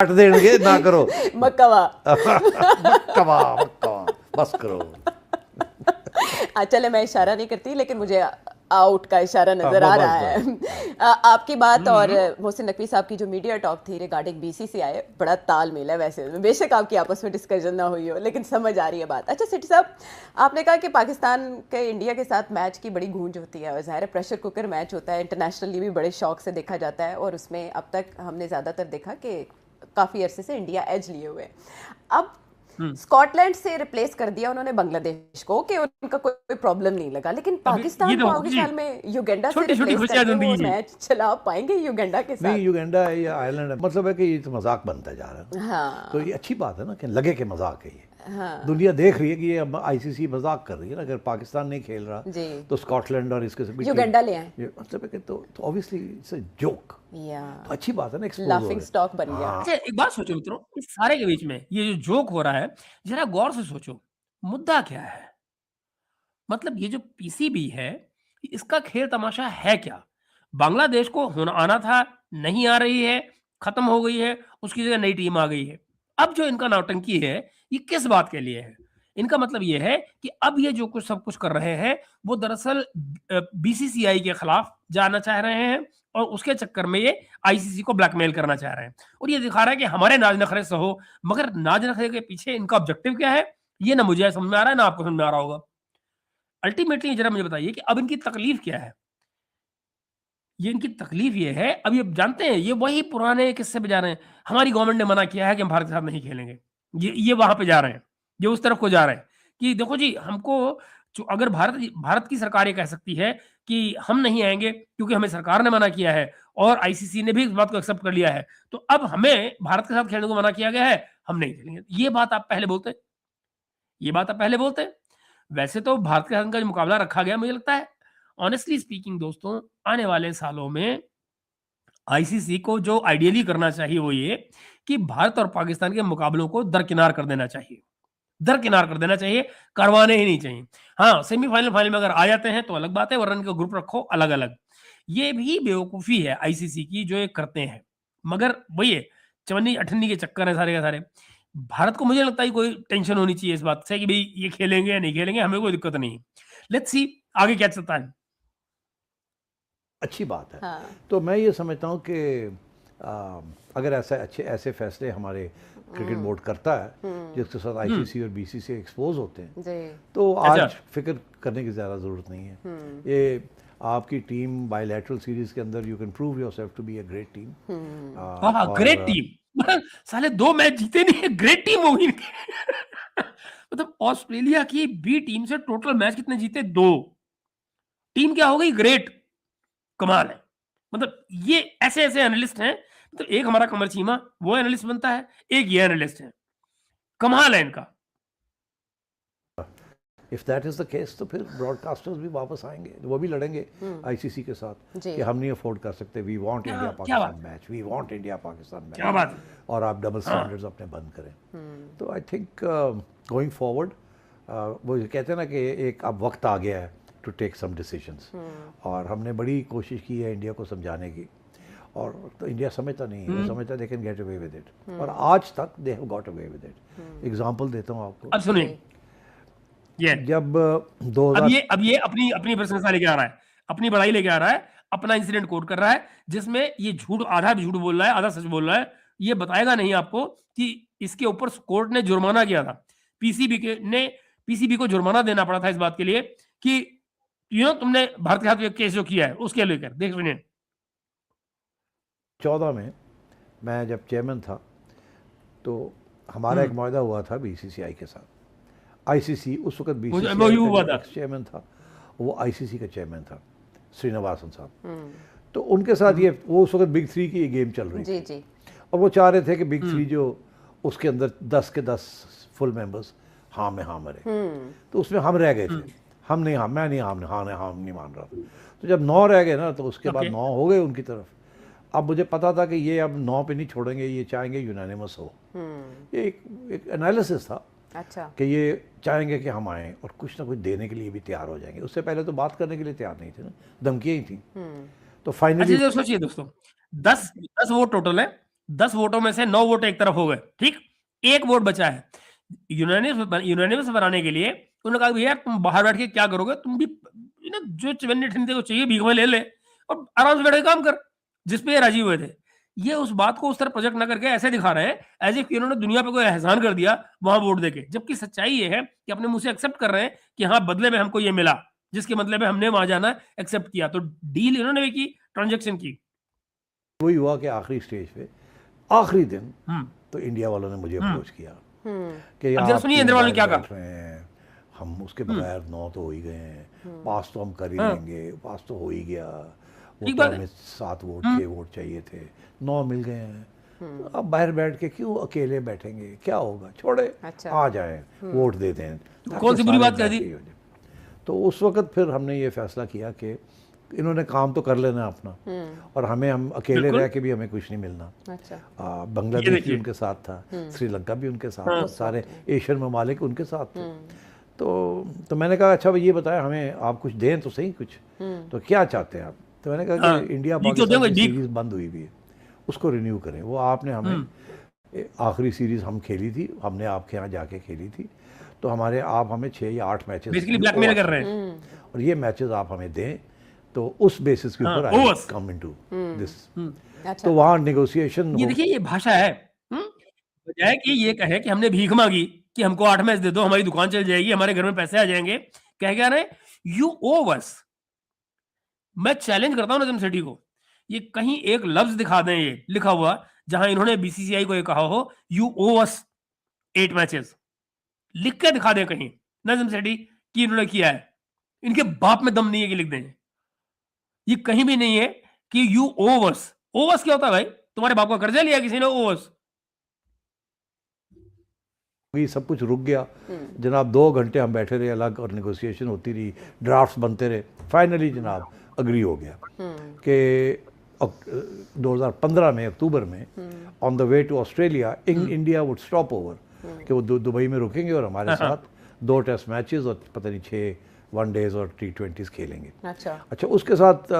काट देंगे ना करो। मक्कवा। मक्कवा मक्कवा बस करो। चले मैं इशारा नहीं करती, लेकिन मुझे आउट का इशारा नजर आ बस, रहा है। आपकी बात और मोहसिन नकवी साहब की जो मीडिया टॉक थी रिगार्डिंग बीसीसीआई, बड़ा तालमेल है वैसे, बेशक आपकी आपस में डिस्कशन ना हुई हो, लेकिन समझ आ रही है बात। अच्छा सिटी साहब, आपने कहा कि पाकिस्तान के इंडिया के साथ मैच की बड़ी गूंज होती है, और ज़ाहिर है प्रेशर कुकर मैच होता है, इंटरनेशनली भी बड़े शौक से देखा जाता है, और उसमें अब तक हमने ज़्यादातर देखा कि काफ़ी अरसे से इंडिया एज लिए हुए। अब स्कॉटलैंड से रिप्लेस कर दिया उन्होंने बांग्लादेश को, कि उनका कोई प्रॉब्लम नहीं लगा, लेकिन पाकिस्तान को आगे साल में युगांडा से रिप्लेस करके वो मैच चला पाएंगे युगांडा के साथ? नहीं, युगांडा है या आयरलैंड है, मतलब है कि ये तो मजाक बनता जा रहा है। हाँ। तो ये अच्छी बात है ना कि लगे कि मजाक है ये। हाँ। दुनिया देख रही है कि ये अब आईसीसी मजाक कर रही है ना, अगर पाकिस्तान नहीं खेल रहा जी। तो स्कॉटलैंड और इसके युगांडा ले आए, ये मतलब है कि तो ऑब्वियसली इट्स अ जोक। या तो अच्छी बात है ना, एक्सपोज लाफिंग स्टॉक बन गया। अच्छा एक बात सोचो मित्रों, इस सारे के बीच में ये जो जोक हो रहा है, जरा गौर से सोचो मुद्दा क्या है। मतलब ये जो पीसीबी है, इसका खेल तमाशा है क्या? बांग्लादेश को होना आना था, नहीं आ रही है, खत्म हो गई है, उसकी जगह नई टीम आ गई है। अब जो इनका नौटंकी है, ये किस बात के लिए है? इनका मतलब ये है कि अब ये जो कुछ सब कुछ कर रहे हैं, वो दरअसल बीसीसीआई के खिलाफ जाना चाह रहे हैं, और उसके चक्कर में ये आईसीसी को ब्लैकमेल करना चाह रहे हैं, और ये दिखा रहा है कि हमारे नाज नखरे सहो। मगर नाज नखरे के पीछे इनका ऑब्जेक्टिव क्या है, ये ना मुझे समझ में आ रहा है, ना आपको समझ में आ रहा होगा। अल्टीमेटली जरा मुझे बताइए कि अब इनकी तकलीफ क्या है? ये इनकी तकलीफ ये है, अब ये जानते हैं, ये वही पुराने किस्से पे जा रहे हैं। हमारी गवर्नमेंट ने मना किया है कि हम भारत के साथ नहीं खेलेंगे। ये वहां पे जा रहे हैं, ये उस तरफ को जा रहे हैं कि देखो जी, हमको अगर भारत की सरकार ये कह सकती है कि हम नहीं आएंगे क्योंकि हमें सरकार ने मना किया है, और आईसीसी ने भी इस बात को एक्सेप्ट कर लिया है, तो अब हमें भारत के साथ खेलने को मना किया गया है, हम नहीं खेलेंगे। ये बात आप पहले बोलते, ये बात आप पहले बोलते। वैसे तो भारत के साथ का जो मुकाबला रखा गया, मुझे लगता है ऑनेस्टली स्पीकिंग दोस्तों, आने वाले सालों में आईसीसी को जो आइडियली करना चाहिए वो ये कि भारत और पाकिस्तान के मुकाबलों को दरकिनार कर देना चाहिए, दरकिनार कर देना चाहिए, करवाने ही नहीं चाहिए। हाँ, सेमीफाइनल फाइनल में अगर आ जाते हैं तो अलग बात है, वरना इनका ग्रुप रखो अलग अलग। ये भी बेवकूफ़ी है आईसीसी की जो ये करते हैं, मगर वही है, चवन्नी अठन्नी के चक्कर है सारे के सारे। भारत को मुझे लगता है कोई टेंशन होनी चाहिए इस बात से कि भाई ये खेलेंगे या नहीं खेलेंगे, हमें कोई दिक्कत नहीं। लेट्स सी आगे क्या चलता है। अच्छी बात है। हाँ। तो मैं ये समझता हूँ कि अगर ऐसे फैसले हमारे क्रिकेट बोर्ड करता है जिसके साथ आईसीसी और बीसीसी एक्सपोज होते हैं, जी। तो अच्छा। आज फिक्र करने की ज़्यादा ज़रूरत नहीं है। ये आपकी टीम बायलैटरल सीरीज के अंदर you can prove yourself to be a great team. हाँ, ग्रेट टीम। साले 2 मैच जीते नहीं है, ग्रेट टीम होगी इनकी। मतलब ऑस्ट्रेलिया की बी टीम से टोटल मैच कितने जीते? 2। टीम क्या हो गई? ग्रेट। कमाल है। मतलब ये ऐसे एनालिस्ट हैं, तो एक हमारा कमर चीमा वो एनालिस्ट बनता है, एक ये एनालिस्ट है। कमाल है इनका। If that is the case तो फिर ब्रॉडकास्टर्स भी वापस आएंगे, वो भी लड़ेंगे आईसीसी के साथ जी। कि हम नहीं अफोर्ड कर सकते, we want India Pakistan match, we want India Pakistan match. क्या बात है। और आप डबल स्टैंडर्ड्स अपने बंद करें। तो आई थिंक गोइंग फॉरवर्ड वो कहते हैं ना कि एक अब वक्त आ गया है टू टेक सम डिसीजंस, और हमने बड़ी कोशिश की है इंडिया को समझाने की, और तो इंडिया समझता नहीं है, वो समझता they can get away with it, और आज तक they have got away with it. Example देता हूँ आपको। अब सुनिए, ये जब 2000 अब ये अपनी प्रशंसा लेके आ रहा है, अपनी बड़ाई लेके आ रहा है, अपना इंसिडेंट कोट कर रहा है, जिसमें ये झूठ, आधा झूठ बोल रहा है, आधा सच बोल रहा है। ये बताएगा नहीं आपको कि इसके ऊपर कोर्ट ने जुर्माना किया था, पीसीबी को जुर्माना देना पड़ा था इस बात के लिए कि तुमने भारत के साथ केस जो किया है उसके लेकर। देख सुनिए। 14 में मैं जब चेयरमैन था तो हमारा एक मुआहदा हुआ था बीसीसीआई के साथ। आईसीसी उस वक्त बीसीसीआई का चेयरमैन था, वो आईसीसी का चेयरमैन था श्रीनिवासन साहब। तो उनके साथ ये वो उस वक्त बिग 3 की ये गेम चल रही थी, जी। और वो चाह रहे थे कि बिग 3 जो उसके अंदर 10 के 10 फुल मेंबर्स हाँ में हाँ मरे। तो उसमें हम रह गए थे, हम नहीं, हाँ मैं नहीं, हाँ नहीं मान रहा था। तो जब 9 रह गए ना, तो उसके बाद 9 हो गए उनकी तरफ। अब मुझे पता था कि ये अब 9 पे नहीं छोड़ेंगे, ये चाहेंगे यूनानिमस हो। ये एक एनालिसिस था अच्छा। कि ये चाहेंगे कि हम आएँ और कुछ ना कुछ देने के लिए भी तैयार हो जाएंगे। उससे पहले तो बात करने के लिए तैयार नहीं थे ना, धमकियाँ ही थी। तो अच्छा फाइनली जो सोचिए दोस्तों, 10 वोट टोटल है, 10 वोटों में से 9 वोट एक तरफ हो गए, ठीक, एक वोट बचा है यूनानिमस बनाने के लिए। उन्होंने कहा भैया तुम बाहर बैठ के क्या करोगे, तुम भी जो चवन्नी ठंडे को चाहिए भीख में ले ले और आराम से बैठ के काम कर, जिसपे ये राजी हुए थे। ये उस बात को उस तरह प्रोजेक्ट ना करके ऐसे दिखा रहे हैं एज इफ इन्होंने दुनिया पे कोई एहसान कर दिया वहां वोट देके, जबकि सच्चाई ये है कि अपने मुंह से एक्सेप्ट कर रहे हैं कि हाँ बदले में हमको ये मिला, जिसके मतलब है हमने वहां जाना एक्सेप्ट किया। तो डील इन्होंने भी की, ट्रांजेक्शन की। वही हुआ कि आखिरी स्टेज पे, आखिरी दिन हम्म तो इंडिया वालों ने मुझे अप्रोच किया कि अब जरा आप सुनिए क्यों इंदिरा वालों ने क्या बाहर कहा। बैठ रहे हैं, हम उसके बगैर 9 तो हो ही गए हैं, पास तो हम कर ही लेंगे, पास तो हो ही गया, वो ठीक तो बात है। हमें 7 वोट 6 वोट चाहिए थे, 9 मिल गए हैं। तो अब बाहर बैठ के क्यों अकेले बैठेंगे, क्या होगा, छोड़े अच्छा। आ जाए वोट दे दें, ताकि कौन सी बुरी सारे बात कह दी? बैठ के ही हो जाए। तो उस वक्त फिर हमने ये फैसला किया कि इन्होंने काम तो कर लेना अपना, और हम अकेले बिल्कुल। रह के भी हमें कुछ नहीं मिलना। अच्छा। ये बांग्लादेश भी देखिए। उनके साथ था, श्रीलंका भी उनके साथ हाँ। था, सारे एशियन ममालिक उनके साथ थे। तो मैंने कहा अच्छा भाई ये बताएं हमें, आप कुछ दें तो सही कुछ, तो क्या चाहते हैं आप। तो मैंने कहा हाँ, कि इंडिया ये क्यों पाकिस्तान देंगे, की डीप। सीरीज़ बंद हुई भी है, उसको रिन्यू करें। वो आपने हमें आखिरी सीरीज़ हम खेली थी, हमने आपके यहाँ जाके खेली थी, तो आप हमें 6 या 8 मैचेस बेसिकली ब्लैकमेल कर रहे हैं। और ये मैचेस आप हमें दें, तो उस बेसिस के ऊपर आई overs। Come into this. अच्छा। तो वहाँ नेगोशिएशन ये देखिए ये भाषा है, बजाय कि ये कहे कि हमने भीख मांगी कि हमको 8 मैच दे दो, हमारी दुकान चल जाएगी, हमारे घर में पैसे आ जाएंगे, कह क्या रहे, यू ओ अस। मैं चैलेंज करता हूं नजम सेठी को, ये कहीं एक लफ्ज दिखा दें ये लिखा हुआ जहां इन्होंने बीसीसीआई को ये कहा हो यू ओ अस 8 मैचेस, लिख के दिखा दें कहीं नजम सेठी कि इन्होंने किया है। इनके बाप में दम नहीं है कि लिख दें, ये कहीं भी नहीं है कि यू ओवर्स। ओवर्स क्या होता है भाई, तुम्हारे बाप का कर्जा लिया किसी ने, ओवर्स। ये सब कुछ रुक गया जनाब। 2 घंटे हम बैठे रहे अलग और नेगोशिएशन होती रही, ड्राफ्ट्स बनते रहे। फाइनली जनाब अग्री हो गया कि 2015 में अक्टूबर में on the way to Australia India would stop over, कि वो दुबई में रुकेंगे और हमारे साथ 2 टेस्ट मैचेस और पता नहीं 6 वनडेज और T20s खेलेंगे। अच्छा उसके साथ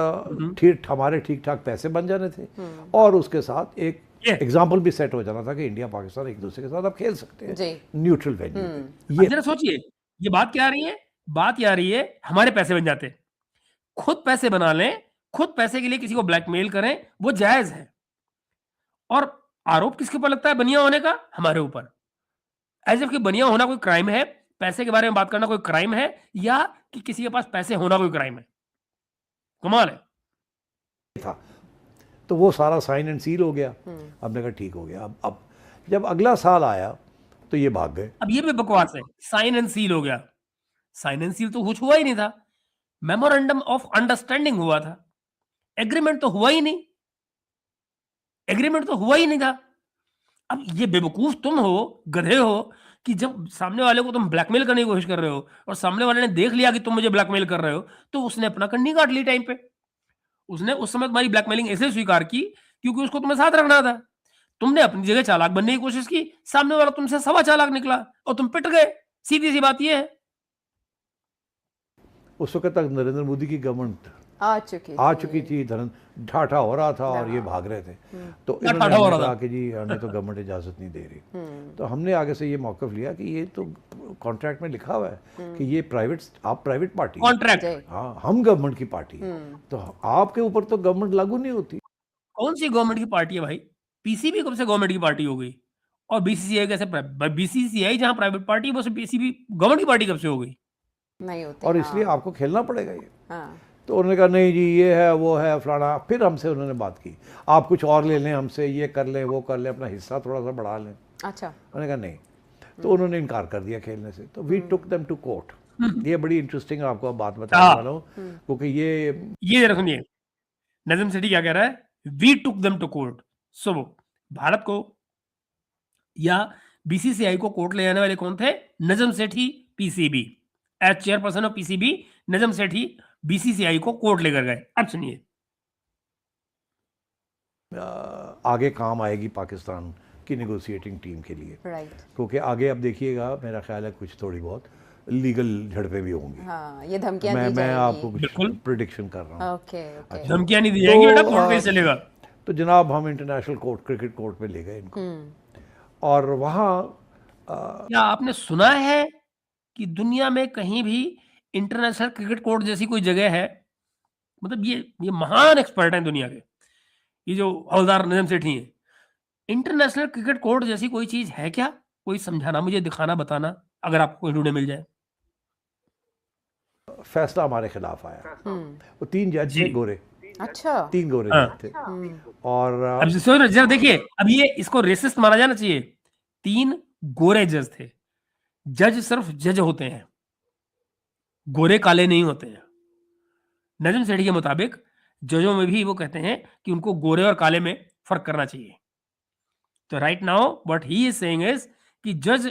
हमारे ठीक ठाक पैसे बन जाने थे, और उसके साथ एक एग्जाम्पल भी सेट हो जाना था कि इंडिया पाकिस्तान एक दूसरे के साथ अब खेल सकते हैं न्यूट्रल वेन्यू। ये जरा सोचिए ये बात क्या आ रही है, बात क्या आ रही है, हमारे पैसे बन जाते, खुद पैसे बना लें, खुद पैसे के लिए किसी को ब्लैकमेल करें, वो जायज है। और आरोप किसके ऊपर लगता है, बनिया होने का, हमारे ऊपर। एज इफ कि बनिया होना कोई क्राइम है, पैसे के बारे में बात करना कोई क्राइम है, या कि किसी के पास पैसे होना कोई क्राइम है। कमाल है। था तो वो सारा साइन एंड सील हो गया। हमने कहा ठीक हो गया। अब जब अगला साल आया तो ये भाग गए। अब ये भी बकवास है, साइन एंड सील हो गया। साइन एंड सील तो कुछ हुआ ही नहीं था, मेमोरेंडम ऑफ अंडरस्टैंडिंग हुआ था, एग्रीमेंट तो हुआ ही नहीं, एग्रीमेंट तो हुआ ही नहीं था। अब ये बेवकूफ तुम हो, गधे हो, कि जब सामने वाले को तुम ब्लैकमेल करने की कोशिश कर रहे हो और सामने वाले ने देख लिया कि तुम मुझे ब्लैकमेल कर रहे हो, तो उसने अपना कन्नी काट ली टाइम पे। उसने उस समय तुम्हारी ब्लैकमेलिंग ऐसे स्वीकार की क्योंकि उसको तुम्हें साथ रखना था। तुमने अपनी जगह चालाक बनने की कोशिश की, सामने वाला तुमसे सवा चालाक निकला और तुम पिट गए। सीधी सी बात यह है। उस वक्त तक नरेंद्र मोदी की गवर्नमेंट आ चुकी थी, ठाठा हो रहा था और ये भाग रहे थे। तो ठाठा इन्होंने हो हमें रहा कहा था। कि जी हमें तो गवर्नमेंट इजाज़त नहीं दे रही। तो हमने आगे से ये मौक़िफ़ लिया कि ये तो कॉन्ट्रैक्ट में लिखा हुआ है कि ये आप प्राइवेट पार्टी हैं। कॉन्ट्रैक्ट हाँ, हम गवर्नमेंट की पार्टी हैं, तो आपके ऊपर तो गवर्नमेंट लागू नहीं होती। कौन सी गवर्नमेंट की पार्टी है भाई? पीसीबी कब से गवर्नमेंट की पार्टी हो गई? और बीसीसीआई कैसे? बीसीसीआई जहां प्राइवेट पार्टी है, वो पीसीबी गवर्नमेंट की पार्टी कब से हो गई? नहीं होती। और इसलिए आपको खेलना पड़ेगा ये। हाँ। तो उन्होंने कहा नहीं जी ये है वो है फलाना। फिर हमसे उन्होंने बात की, आप कुछ और ले लें हमसे, ये कर लें वो कर लें, अपना हिस्सा थोड़ा सा बढ़ा लें। अच्छा। उन्होंने कहा नहीं, तो उन्होंने इनकार कर दिया खेलने से। तो we took them to court. ये बड़ी इंटरेस्टिंग आपको बात बताने वाला हूँ, क्योंकि ये जरा सुनिए, नजम सेठी क्या कह रहा है, we took them to court. So Bharat को या बीसीसीआई को कोर्ट ले जाने वाले कौन थे? Najam Sethi, PCB. As chairperson of PCB Najam Sethi BCCI को कोर्ट लेकर गए। अब सुनिए, आगे काम आएगी पाकिस्तान की नेगोशिएटिंग टीम के लिए, राइट। क्योंकि आगे अब देखिएगा मेरा ख्याल है कुछ थोड़ी बहुत लीगल झड़पें भी होंगी। हाँ, ये धमकियां मैं दी मैं जाएंगी। आपको कुछ बिल्कुल। प्रिडिक्शन कर रहा हूँ। Okay okay. अच्छा। धमकियां नहीं दी जाएंगी बेटा, कोर्ट तो केस चलेगा। तो जनाब हम इंटरनेशनल कोर्ट, क्रिकेट कोर्ट में ले गए इनको, हम्म। और वहाँ क्या आपने सुना है कि दुनिया में कहीं भी इंटरनेशनल क्रिकेट कोर्ट जैसी कोई जगह है? मतलब ये महान एक्सपर्ट हैं दुनिया के, ये जो हवलदार निजाम सेठी हैं। इंटरनेशनल क्रिकेट कोर्ट जैसी कोई चीज है क्या? कोई समझाना, मुझे दिखाना, बताना, अगर आपको कोई ढूंढे मिल जाए। फैसला हमारे खिलाफ आया। वो 3 जज जी। थे गोरे, अच्छा। 3 गोरे हाँ। जज थे, और अब सोच जरा देखिए, अब ये इसको रेसिस्ट माना जाना चाहिए। 3 गोरे जज थे। जज सिर्फ जज होते हैं, गोरे काले नहीं होते हैं। नजम सेठी के मुताबिक जजों में भी वो कहते हैं कि उनको गोरे और काले में फर्क करना चाहिए। तो right now what he is saying is कि जज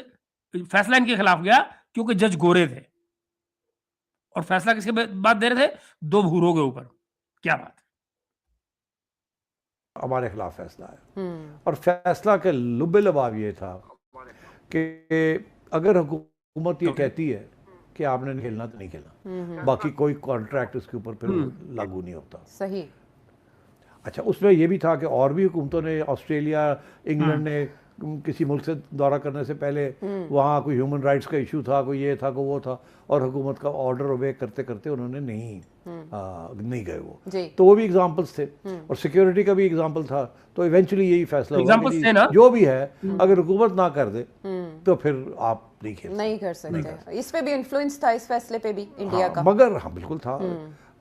फैसला इनके खिलाफ गया क्योंकि जज गोरे थे, और फैसला किसके बाद दे रहे थे? 2 भूरों के ऊपर। क्या बात है। हमारे खिलाफ फैसला आया, और फैसला के लुबे लबाब ये था कि अगर हुकूमत ये कहती है कि आपने नहीं खेलना तो नहीं खेलना, बाकी कोई कॉन्ट्रैक्ट उसके ऊपर फिर लागू नहीं होता। सही। अच्छा, उसमें यह भी था कि और भी हुकूमतों ने, ऑस्ट्रेलिया, इंग्लैंड ने किसी मुल्क से दौरा करने से पहले वहाँ कोई ह्यूमन राइट्स का इशू था, कोई ये था, कोई वो था, और हुकूमत का ऑर्डर ओबे करते करते उन्होंने नहीं गए वो। जी। तो वो भी एग्जांपल्स थे, और सिक्योरिटी का भी एग्जांपल था। तो इवेंचुअली यही फैसला हुआ Examples थे ना? कि जो भी है, अगर हुकूमत ना कर दे तो फिर आप नहीं खेल नहीं कर सकते। इस पे भी इन्फ्लुएंस था, इस फैसले पे भी इंडिया का। मगर हाँ बिल्कुल था,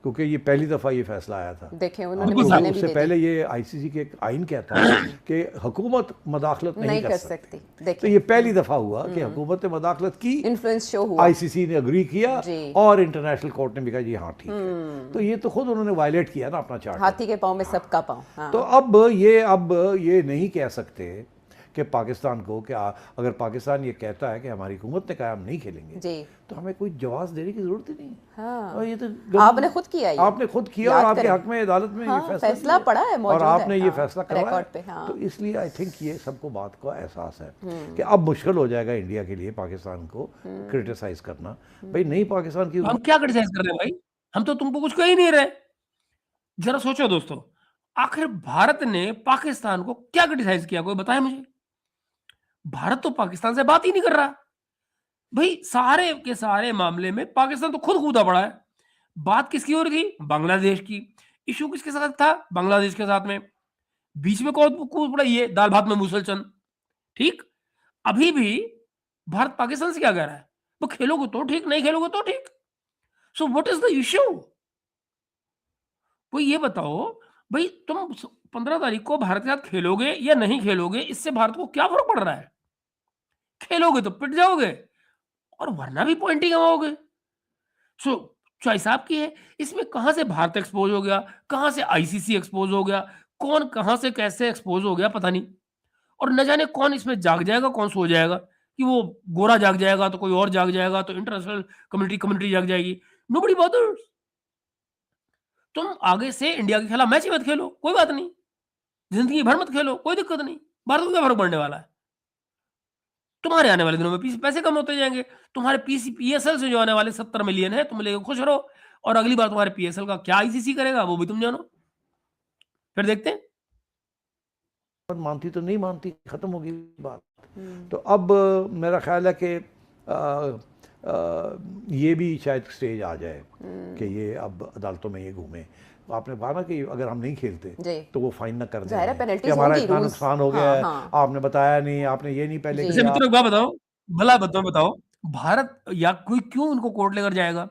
क्योंकि ये पहली दफ़ा ये फैसला आया था। देखें उन्होंने बिल्कुल मिसालें भी उससे दे पहले ये आईसीसी के एक आइन कहता है कि हुकूमत मदाखलत नहीं कर सकती। तो देखिए ये पहली दफ़ा हुआ कि हुकूमत ने मदाखलत की, इन्फ्लुएंस शो हुआ। आईसीसी ने अग्री किया, जी। और इंटरनेशनल कोर्ट ने भी कहा जी हाँ ठीक है। तो ये तो खुद उन्होंने वायलेट किया ना अपना चार्टर। हाथी के पाँव में सबका पाँव। हाँ। तो अब ये नहीं कह सकते कि पाकिस्तान को, कि अगर पाकिस्तान ये कहता है कि हमारी हुकूमत ने कहा हम नहीं खेलेंगे, जी। तो हमें कोई जवाब देने की जरूरत ही नहीं। हाँ। और ये तो आपने खुद किया, आपने खुद किया, और आपके हक में अदालत में हाँ, ये फैसला पड़ा है, मौजूद और आपने है, ये हाँ, फैसला करवाया रिकॉर्ड पे। हाँ। तो इसलिए आई थिंक ये सबको बात का एहसास है कि अब मुश्किल हो जाएगा इंडिया के लिए पाकिस्तान को क्रिटिसाइज करना। भाई नहीं, पाकिस्तान की हम क्या क्रिटिसाइज कर रहे हैं भाई? हम तो तुमको कुछ कह ही नहीं रहे। जरा सोचो दोस्तों, आखिर भारत ने पाकिस्तान को क्या क्रिटिसाइज किया? कोई बताए मुझे। भारत तो पाकिस्तान से बात ही नहीं कर रहा भाई। सारे के सारे मामले में पाकिस्तान तो खुद कूदा पड़ा है। बात किसकी हो रही थी? बांग्लादेश की। इशू किसके साथ था? बांग्लादेश के साथ में। बीच में कौन कूद पड़ा? ये दाल भात में मुसलचंद। ठीक, अभी भी भारत पाकिस्तान से क्या कह रहा है? वो खेलोगे तो ठीक, नहीं खेलोगे तो ठीक। So what is the issue? कोई ये बताओ भाई, तुम 15 तारीख को भारत के साथ खेलोगे या नहीं खेलोगे, इससे भारत को क्या फर्क पड़ रहा है? खेलोगे तो पिट जाओगे, और वरना भी पॉइंट ही गंवाओगे। सो चॉइस आपकी है। इसमें कहां से भारत एक्सपोज हो गया, कहां से आईसीसी एक्सपोज हो गया, कौन कहां से कैसे एक्सपोज हो गया पता नहीं। और न जाने कौन इसमें जाग जाएगा, कौन सो जाएगा। कि वो गोरा जाग जाएगा तो कोई और जाग जाएगा, तो इंटरनेशनल कम्युनिटी जाग जाएगी। Nobody bothers. तुम आगे से इंडिया के खिलाफ मैच ही मत खेलो, कोई बात नहीं। जिंदगी भर मत खेलो, कोई दिक्कत नहीं। भारत को क्या फर्क पड़ने वाला है? तुम्हारे आने वाले दिनों में पैसे कम होते जाएंगे। तुम्हारे पीएसएल से जो आने वाले 70 मिलियन है, तुम लेकर खुश रहो। और अगली बार तुम्हारे पीएसएल का क्या आईसीसी करेगा वो भी तुम जानो। फिर देखते हैं। मानती तो नहीं मानती, खत्म होगी बात। तो अब मेरा ख्याल है कि ये भी शायद स्टेज आ जाए कि ये अब अदालतों में ये घूमे। आपने कहा ना कि अगर हम नहीं खेलते तो वो फाइन ना कर दें कि हमारा इतना नुकसान हो गया है, आपने बताया नहीं, आपने ये नहीं पहले किया। मित्रों एक बात बताओ, भला बताओ, भारत या कोई क्यों उनको कोर्ट लेकर जाएगा?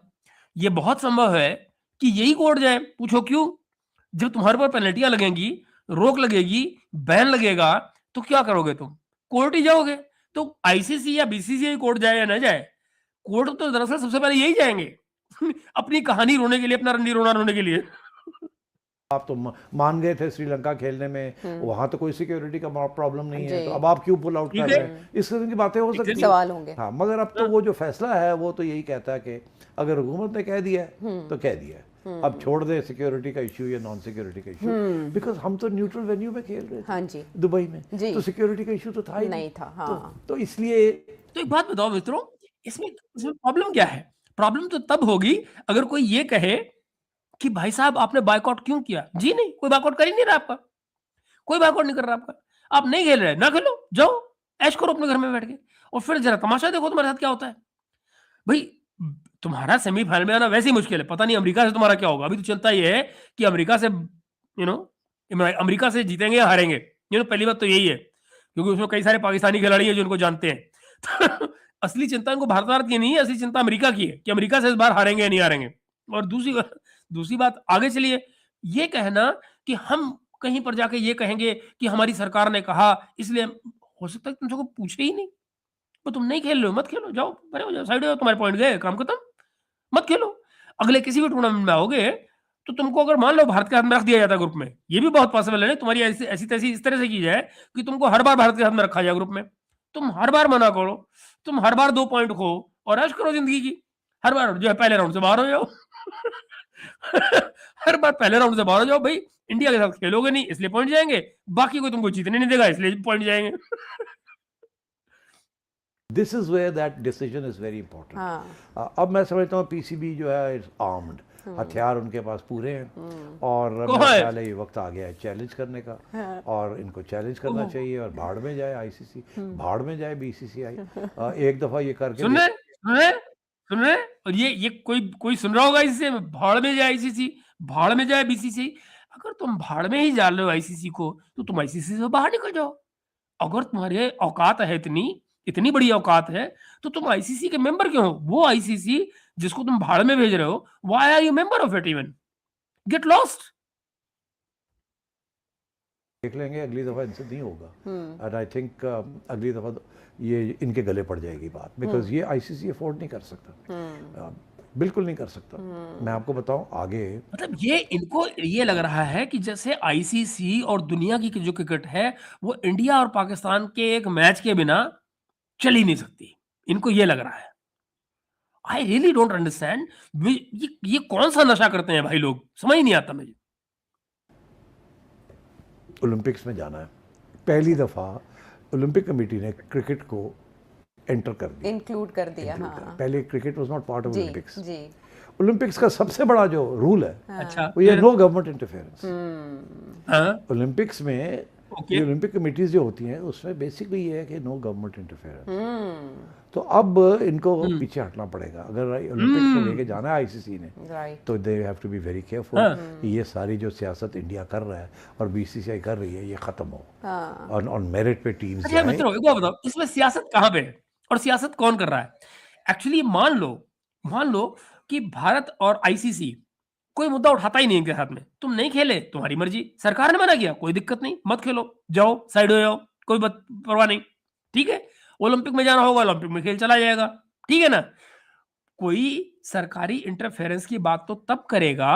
ये बहुत संभव है कि यही कोर्ट जाए। पूछो क्यों? जब तुम्हारे पर पेनल्टियां लगेंगी, रोक लगेगी, बैन लगेगा, तो क्या करोगे तुम? कोर्ट ही जाओगे। तो आईसीसी या बीसीसीआई कोर्ट जाए या ना जाए, कोर्ट तो दरअसल सबसे पहले यही जाएंगे अपनी कहानी रोने के लिए, अपना रंडी रोना रोने के लिए। आप तो मान गए थे श्रीलंका खेलने में, वहां तो कोई सिक्योरिटी का प्रॉब्लम नहीं है, तो अब आप क्यों पुल आउट कर रहे हैं? इस किस्म की बातें हो सकती हैं, सवाल होंगे। हाँ, मगर अब तो वो जो फैसला है वो तो यही कहता है कि अगर हुकूमत ने कह दिया है तो कह दिया है। अब छोड़ दे सिक्योरिटी का इशू या नॉन सिक्योरिटी का इशू, बिकॉज हम तो न्यूट्रल वेन्यू में खेल रहे थे हाँ जी दुबई में, जी। तो सिक्योरिटी का इशू तो था ही नहीं था, हाँ। तो इसलिए तो एक बात बताओ मित्रों, इसमें प्रॉब्लम क्या है? प्रॉब्लम तो तब होगी अगर कोई ये कहे कि भाई साहब आपने बायकॉट क्यों किया? जी नहीं, कोई बायकॉट कर ही नहीं रहा आपका, कोई बायकॉट नहीं कर रहा आपका। आप नहीं खेल रहे, ना खेलो, जाओ ऐश करो अपने घर में बैठ के, और फिर जरा तमाशा देखो तुम्हारे साथ क्या होता है। भाई तुम्हारा सेमीफाइनल में आना वैसे ही मुश्किल है, पता नहीं अमेरिका से तुम्हारा क्या होगा। अभी तो चिंता ये है कि अमेरिका से अमेरिका से जीतेंगे या हारेंगे। पहली बात तो यही है, क्योंकि उसमें कई सारे पाकिस्तानी खिलाड़ी हैं जो उनको जानते हैं। तो असली चिंता इनको भारत की नहीं है, असली चिंता अमेरिका की है कि अमेरिका से इस बार हारेंगे या नहीं हारेंगे। और दूसरी बात आगे चलिए, ये कहना कि हम कहीं पर जाके ये कहेंगे कि हमारी सरकार ने कहा इसलिए, हो सकता है तुमसे को पूछे ही नहीं, तो तुम नहीं खेल रहे हो मत खेलो, जाओ परे हो जाओ, साइड हो जाओ, तुम्हारे पॉइंट गए, काम खत्म, मत खेलो। अगले किसी भी टूर्नामेंट में आओगे तो तुमको अगर मान लो भारत के हाथ में रख दिया जाता है ग्रुप में, ये भी बहुत पॉसिबल है, तुम्हारी ऐसी तैसी इस तरह से की जाए कि तुमको हर बार भारत के हाथ में रखा जाए ग्रुप में, तुम हर बार मना करो, तुम हर बार 2 पॉइंट खो और ऐश करो जिंदगी की, हर बार जो है पहले राउंड से बाहर हो जाओ। हर बार पहले राउंड से बाहर हो जाओ भाई, इंडिया के साथ खेलोगे नहीं इसलिए पॉइंट जाएंगे, बाकी कोई तुमको जीतने नहीं देगा इसलिए पॉइंट जाएंगे। This is where that decision is very important. अब मैं समझता हूँ पीसीबी जो है इज आर्म्ड, हथियार उनके पास पूरे हैं, और मेरा ख्याल है ये वक्त आ गया है चैलेंज करने का, और इनको चैलेंज करना चाहिए, और भाड़ में जाए आईसीसी, भाड़ में जाए बीसीसीआई। एक दफा ये करके सुन रहे, और ये कोई सुन रहा होगा इससे, भाड़ में जाए आईसीसी, भाड़ में जाए बीसीसीआई। अगर तुम भाड़ में ही जा रहे हो आईसीसी को, तो तुम आईसीसी से बाहर निकल जाओ। अगर तुम्हारे औकात है इतनी बड़ी औकात है, तो तुम आईसीसी के मेंबर क्यों हो? वो आईसीसी जिसको तुम भाड़ में भेज रहे हो, why are you member of it even? Get lost. देख लेंगे, अगली दफा इनसे नहीं होगा, एंड आई थिंक अगली दफा ये इनके गले पड़ जाएगी बात, बिकॉज ये आईसीसी अफोर्ड नहीं कर सकता, बिल्कुल नहीं कर सकता। मैं आपको बताऊं आगे, मतलब ये इनको ये लग रहा है कि जैसे आईसीसी और दुनिया की जो क्रिकेट है वो इंडिया और पाकिस्तान के एक मैच के बिना चल ही नहीं सकती, इनको ये लग रहा है। आई रियली डोंट अंडरस्टैंड, ये कौन सा नशा करते हैं भाई लोग, समझ नहीं आता मुझे। ओलंपिक्स में जाना है, पहली दफा ओलंपिक कमेटी ने क्रिकेट को एंटर कर दिया, इंक्लूड कर दिया। हाँ। पहले cricket was not part of the Olympics. जी ओलंपिक्स का सबसे बड़ा जो रूल है, अच्छा, वो ये नो गवर्नमेंट इंटरफेरेंस। हाँ, ओलंपिक्स में ये ओलंपिक कमेटीज जो होती हैं उसमें बेसिकली ये है कि नो गवर्नमेंट इंटरफेरेंस। तो अब इनको पीछे हटना पड़ेगा, अगर ओलंपिक्स को लेके जाना है आईसीसी ने, राइट। तो they have to be very careful. ये सारी जो सियासत इंडिया कर रहा है और बीसीसीआई कर रही है, ये खत्म हो, और ऑन मेरिट पे टीम्स अच्छा मित्रों एक बात बताओ, इसमें सियासत कहाँ पे है और सियासत कौन कर रहा है? एक्चुअली मान लो कि भारत और आईसीसी कोई मुद्दा उठाता ही नहीं इनके हाथ में, तुम नहीं खेले तुम्हारी मर्जी, सरकार ने मना किया कोई दिक्कत नहीं, मत खेलो, जाओ साइड हो जाओ, कोई परवाह नहीं, ठीक है। ओलंपिक में जाना होगा, ओलंपिक में खेल चला जाएगा, ठीक है ना। कोई सरकारी इंटरफेरेंस की बात तो तब करेगा,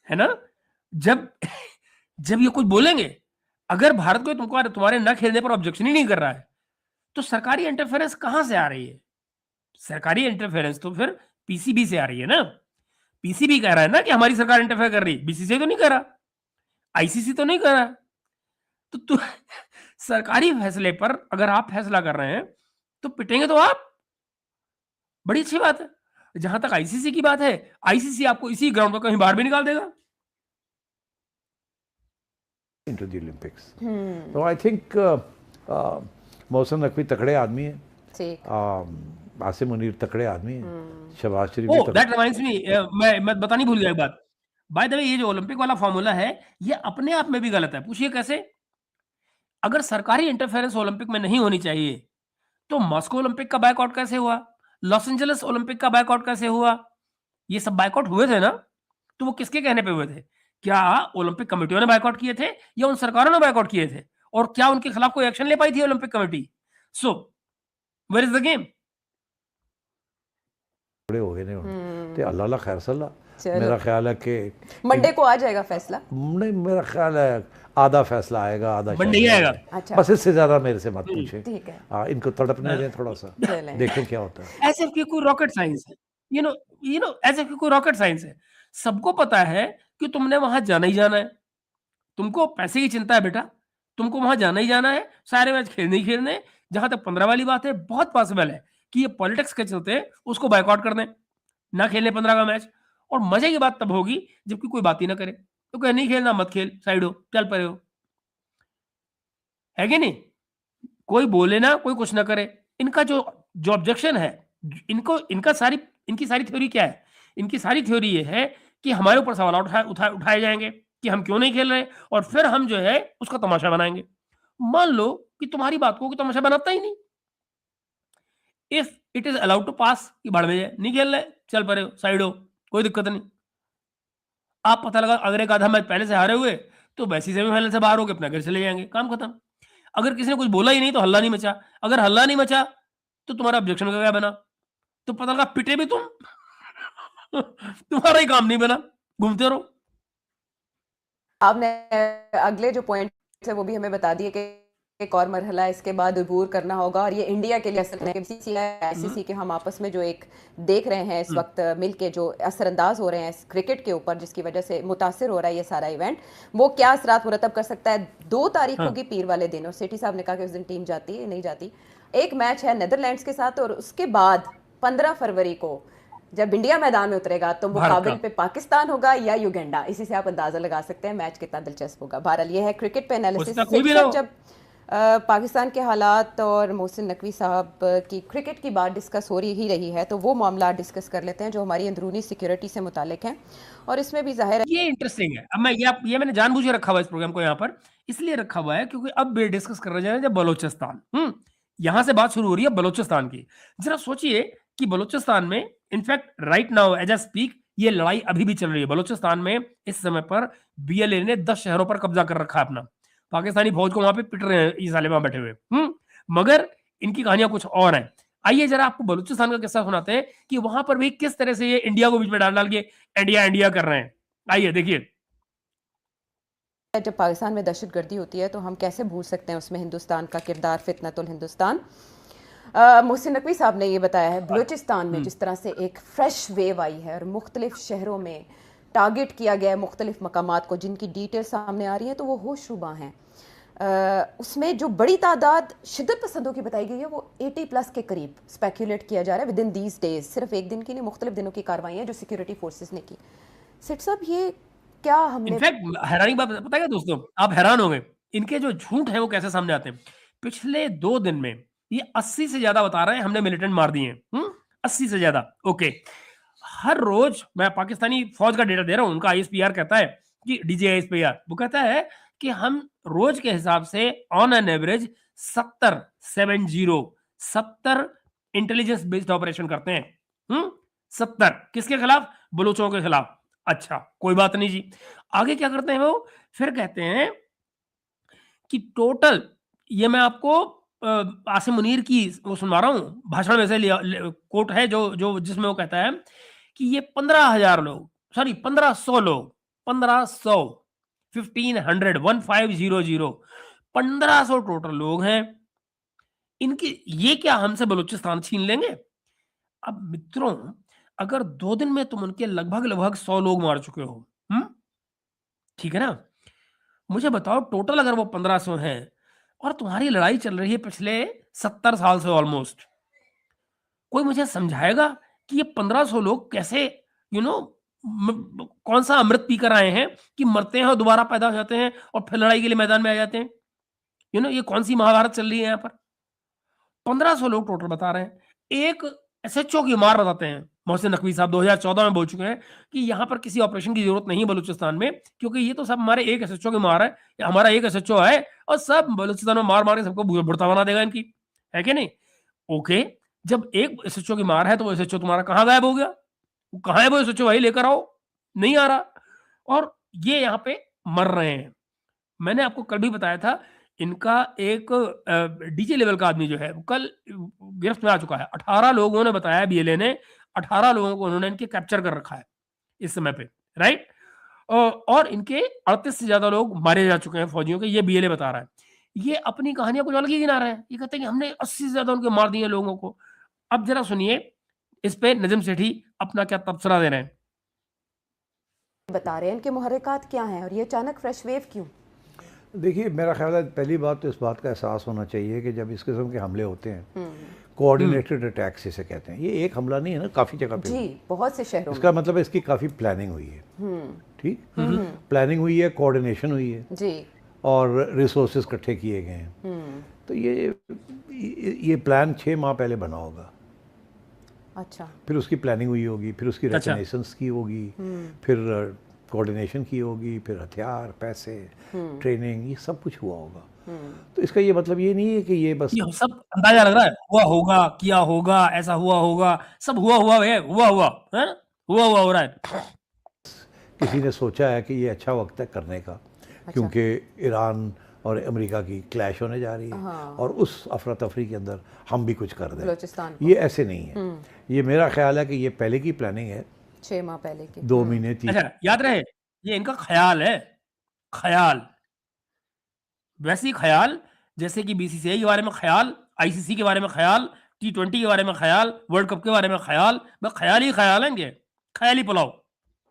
है ना, जब जब ये कुछ बोलेंगे। अगर भारत को तुम्हारे न खेलने पर ऑब्जेक्शन ही नहीं कर रहा है, तो सरकारी इंटरफेरेंस कहां से आ रही है? सरकारी इंटरफेरेंस तो फिर पीसीबी से आ रही है ना। पीसीबी कह रहा है ना कि हमारी सरकार इंटरफेयर कर रही है, बीसीसीआई तो नहीं कर रहा, आईसीसी तो नहीं कर रहा। तो सरकारी फैसले पर अगर आप फैसला कर रहे हैं तो पिटेंगे तो आप, बड़ी अच्छी बात है। जहां तक आईसीसी की बात है, आईसीसी आपको इसी ग्राउंड पर कहीं बाहर भी निकाल देगा। into the Olympics. So I think Mohsin Naqvi तकड़े आदमी है, आसिम मुनीर तकड़े आदमी है, शहबाज शरीफ भी दैट रिमाइंड्स मी, मैं बतानी भूल गया एक बात। बाय द वे, ये जो ओलंपिक वाला फॉर्मूला है ये अपने आप में भी गलत है। पूछिए कैसे? अगर सरकारी इंटरफेरेंस ओलंपिक में नहीं होनी चाहिए तो मॉस्को ओलंपिक का बायकॉट कैसे हुआ? लॉस एंजलिस ओलंपिक का बायकॉट कैसे हुआ? ये सब बायकॉट हुए थे ना, तो वो किसके कहने पे हुए थे? क्या ओलंपिक कमेटियों ने बायकॉट किए थे या उन सरकारों ने बायकॉट किए थे? और क्या उनके खिलाफ कोई एक्शन ले पाई थी Olympic committee? So where is the game? बड़े हो गए नहीं, तो अल्लाह खैर सल्ला। मेरा ख्याल है कि मंडे को आ जाएगा फैसला। नहीं, मेरा ख्याल है आधा फैसला आएगा, आधा मंडे ही आएगा। अच्छा, बस इससे ज्यादा मेरे से मत पूछे, ठीक है। इनको तड़पने दें थोड़ा सा, देखें क्या होता है। ऐसे कि कोई रॉकेट साइंस है, यू नो ऐसे कि कोई रॉकेट साइंस है। सबको पता है कि तुमने वहां जाना ही जाना है, तुमको पैसे की चिंता है बेटा, तुमको वहां जाना ही जाना है, सारे मैच खेलने ही खेलने हैं। जहां तक 15 वाली बात है, बहुत पॉसिबल है कि ये पॉलिटिक्स के चलते उसको बायकॉट कर दें, ना खेलने 15 का मैच। और मजे की बात तब होगी जबकि कोई बात ही ना करे, तो कहे नहीं खेलना मत खेल, साइड हो, चल परे हो, है कि नहीं? कोई बोले ना, कोई कुछ ना करे। इनका जो जो ऑब्जेक्शन है, इनको इनकी सारी थ्योरी क्या है? इनकी सारी थ्योरी ये है कि हमारे ऊपर सवाल उठाए जाएंगे कि हम क्यों नहीं खेल रहे, और फिर हम जो है उसका तमाशा बनाएंगे। मान लो कि तुम्हारी बात को कोई तमाशा बनाता ही नहीं, if it is allowed to pass कि भाड़ में जाए, नहीं खेल रहे, चल परे हो, साइड हो, कोई दिक्कत नहीं। आप पता लगा अगर एक आधा मैच पहले से हारे हुए तो वैसी सेमीफाइनल से बाहर होकर अपना घर चले जाएंगे, काम खत्म। अगर किसी ने कुछ बोला ही नहीं तो हल्ला नहीं मचा, अगर हल्ला नहीं मचा तो तुम्हारा ऑब्जेक्शन का क्या बना? तो पता लगा पिटे भी तुम तुम्हारा ही काम नहीं बना, घूमते रहो। आपने अगले जो पॉइंट है वो भी हमें बता दिए कि एक और मरहला इसके बाद अबूर करना होगा, और ये इंडिया के लिए असल में आईसीसी के हम आपस में जो एक देख रहे हैं इस वक्त मिलके जो असरअंदाज हो रहे हैं क्रिकेट के ऊपर, जिसकी वजह से मुतासिर हो रहा है ये सारा इवेंट, वो क्या असरात मुरतब कर सकता है। 2 तारीख होगी पीर वाले दिन, और सेठी साहब ने कहा कि उस दिन टीम जाती है नहीं जाती। एक मैच है नेदरलैंड्स के साथ, और उसके बाद 15 फरवरी को जब इंडिया मैदान में उतरेगा तो मुकाबले पे पाकिस्तान होगा या युगांडा। इसी से आप अंदाजा लगा सकते हैं मैच कितना दिलचस्प होगा। बहरहाल ये है क्रिकेट पे एनालिसिस। जब पाकिस्तान के हालात और मोहसिन नकवी साहब की क्रिकेट की बात डिस्कस हो ही रही है, तो वो मामला डिस्कस कर लेते हैं जो हमारी अंदरूनी सिक्योरिटी से मुतालिक हैं, और इसमें भी जाहिर है ये इंटरेस्टिंग है। अब मैं ये मैंने जानबूझ के रखा हुआ इस प्रोग्राम को यहाँ पर, इसलिए रखा हुआ है क्योंकि अब डिस्कस कर रहे हैं जब बलोचिस्तान, यहां से बात शुरू हो रही है बलोचिस्तान की। जरा सोचिए कि बलोचिस्तान में in fact right now as I speak ये लड़ाई अभी भी चल रही है। बलोचिस्तान में इस समय पर बीएलए ने 10 शहरों पर कब्जा कर रखा है अपना, पाकिस्तानी फौज को वहां पे पिट रहे हैं ये साले वहां बैठे हुए। मगर इनकी कहानियां कुछ और हैं। आइए जरा आपको बलूचिस्तान का किस्सा सुनाते हैं कि वहां पर भी किस तरह से ये इंडिया को बीच में डाल डाल के इंडिया इंडिया कर रहे हैं। आइए देखिए। जब पाकिस्तान में दहशतगर्दी होती है तो हम कैसे भूल सकते हैं उसमें हिंदुस्तान का किरदार, फितनतुल हिंदुस्तान। मोहसिन नकवी साहब ने ये बताया है बलूचिस्तान में जिस तरह से एक फ्रेश वेव आई है और मुख्तलिफ शहरों में टारगेट किया गया है मुख्तलिफ मकामात को, जिनकी डिटेल सामने आ रही है तो वो होशरुबा हैं। उसमें जो बड़ी तादाद शिद्दत पसंदों की बताई गई है वो 80+ के करीब स्पेकुलेट किया जा रहा है विद इन दीज डेज। सिर्फ एक दिन की नहीं, मुख्तलिफ दिनों की कार्रवाई जो सिक्योरिटी फोर्सेस ने की। सेठ साहब ये क्या हमने इनफैक्ट हैरानी बात पता है दोस्तों, आप हैरान हो गए इनके जो झूठ है वो कैसे सामने आते हैं। पिछले 2 दिन में ये 80 से ज्यादा बता रहे हैं हमने मिलिटेंट मार दिए हैं। 80 से ज्यादा। ओके, हर रोज मैं पाकिस्तानी फौज का डेटा दे रहा हूं, उनका आईएसपीआर कहता है कि डीजीआईएसपीआर वो कहता है कि हम रोज के हिसाब से on an average 70 intelligence based operation करते हैं। 70 किसके खिलाफ? बलूचों के खिलाफ। अच्छा कोई बात नहीं जी। आगे क्या करते हैं वो? फिर कहते हैं कि टोटल, ये मैं आपको आसिम मुनीर की वो सुनवा रहा हूं, भाषण में से कोट है जो जो जिसमें वो कहता है कि ये 15,000 लोग, सॉरी 1500 लोग, 1500 1500 टोटल लोग हैं इनकी। ये क्या हमसे बलूचिस्तान छीन लेंगे? अब मित्रों, अगर 2 दिन में तुम उनके लगभग 100 लोग मार चुके हो, ठीक है ना, मुझे बताओ टोटल अगर वो 1500 हैं और तुम्हारी लड़ाई चल रही है पिछले 70 साल से ऑलमोस्ट, कोई मुझे समझाएगा कि ये 1500 लोग कैसे कौन सा अमृत पीकर आए हैं कि मरते हैं और दोबारा पैदा हो जाते हैं और फिर लड़ाई के लिए मैदान में आ जाते हैं? ये कौन सी महाभारत चल रही है यहाँ पर? 1500 लोग टोटल बता रहे हैं। एक एसएचओ की मार बताते हैं, मोहसिन नकवी साहब 2014 में बोल चुके हैं कि यहाँ पर किसी ऑपरेशन की जरूरत नहीं है बलूचिस्तान में, क्योंकि ये तो सब हमारे एक एसएचओ की मार है, हमारा एक एसएचओ है और सब बलूचिस्तान में मार मार के सबको भुड़ता बना देगा इनकी, है कि नहीं? ओके, जब एक एसएचओ की मार है तो वो एसएचओ तुम्हारा कहाँ गायब हो गया? कहाँ है वो एसएचओ? भाई लेकर आओ, नहीं आ रहा। और ये यहाँ पे मर रहे हैं। मैंने आपको कल भी बताया था इनका एक डीजे लेवल का आदमी जो है वो कल गिरफ्त में आ चुका है। 18 लोगों ने बताया, बीएलए ने 18 लोगों को उन्होंने इनके कैप्चर कर रखा है इस समय पे, राइट। और इनके 38 से ज्यादा लोग मारे जा चुके हैं फौजियों के, ये बीएलए बता रहा है। ये अपनी कहानियां कुछ अलग ही गिना रहे हैं। ये कहते हैं कि हमने 80 से ज्यादा उनके मार दिए लोगों को। अब जरा सुनिए इस पे नजम सेठी अपना क्या तबसरा दे रहे हैं। बता रहे हैं, इनके मुहर्रिकात क्या हैं और ये अचानक फ्रेश वेव क्यों? देखिए, मेरा ख्याल है पहली बात तो इस बात का एहसास होना चाहिए कि जब इस किस्म के हमले होते हैं, कोऑर्डिनेटेड अटैक्स जिसे कहते हैं, ये एक हमला नहीं है ना, काफ़ी जगह पे हुआ। जी, बहुत से शहरों में। इसका मतलब है इसकी काफ़ी प्लानिंग हुई है। ठीक, प्लानिंग हुई है, कोऑर्डिनेशन हुई है जी। और रिसोर्सेज इकट्ठे किए गए हैं। तो ये प्लान 6 माह पहले बना होगा, अच्छा। फिर उसकी प्लानिंग हुई होगी, फिर उसकी अच्छा। रेकनेसेंस की होगी, फिर कोऑर्डिनेशन की होगी, फिर हथियार, पैसे, ट्रेनिंग, ये सब कुछ हुआ होगा। तो इसका ये मतलब ये नहीं है कि ये बस ये सब अंदाजा लग रहा है, हुआ होगा, किया होगा, ऐसा हुआ होगा, सब हुआ है, हुआ है ना? हुआ हो रहा है। किसी ने सोचा है कि ये अच्छा वक्त है करने का, क्योंकि ईरान और अमेरिका की क्लैश होने जा रही है, और उस अफरा तफरी के अंदर हम भी कुछ कर दें। बलूचिस्तान को। ये ऐसे नहीं है। ये मेरा ख्याल है कि ये पहले की प्लानिंग है, 6 माह पहले की। 2 महीने 3 अच्छा, याद रहे, ये इनका ख्याल है, ख्याल। वैसे ही ख्याल जैसे कि बीसीसीआई के बारे में ख्याल, आईसीसी के बारे में ख्याल, T20 के बारे में ख्याल, वर्ल्ड कप के बारे में ख्याल, बस ख्याल ही ख्याल है इनके, ख्याली पुलाव।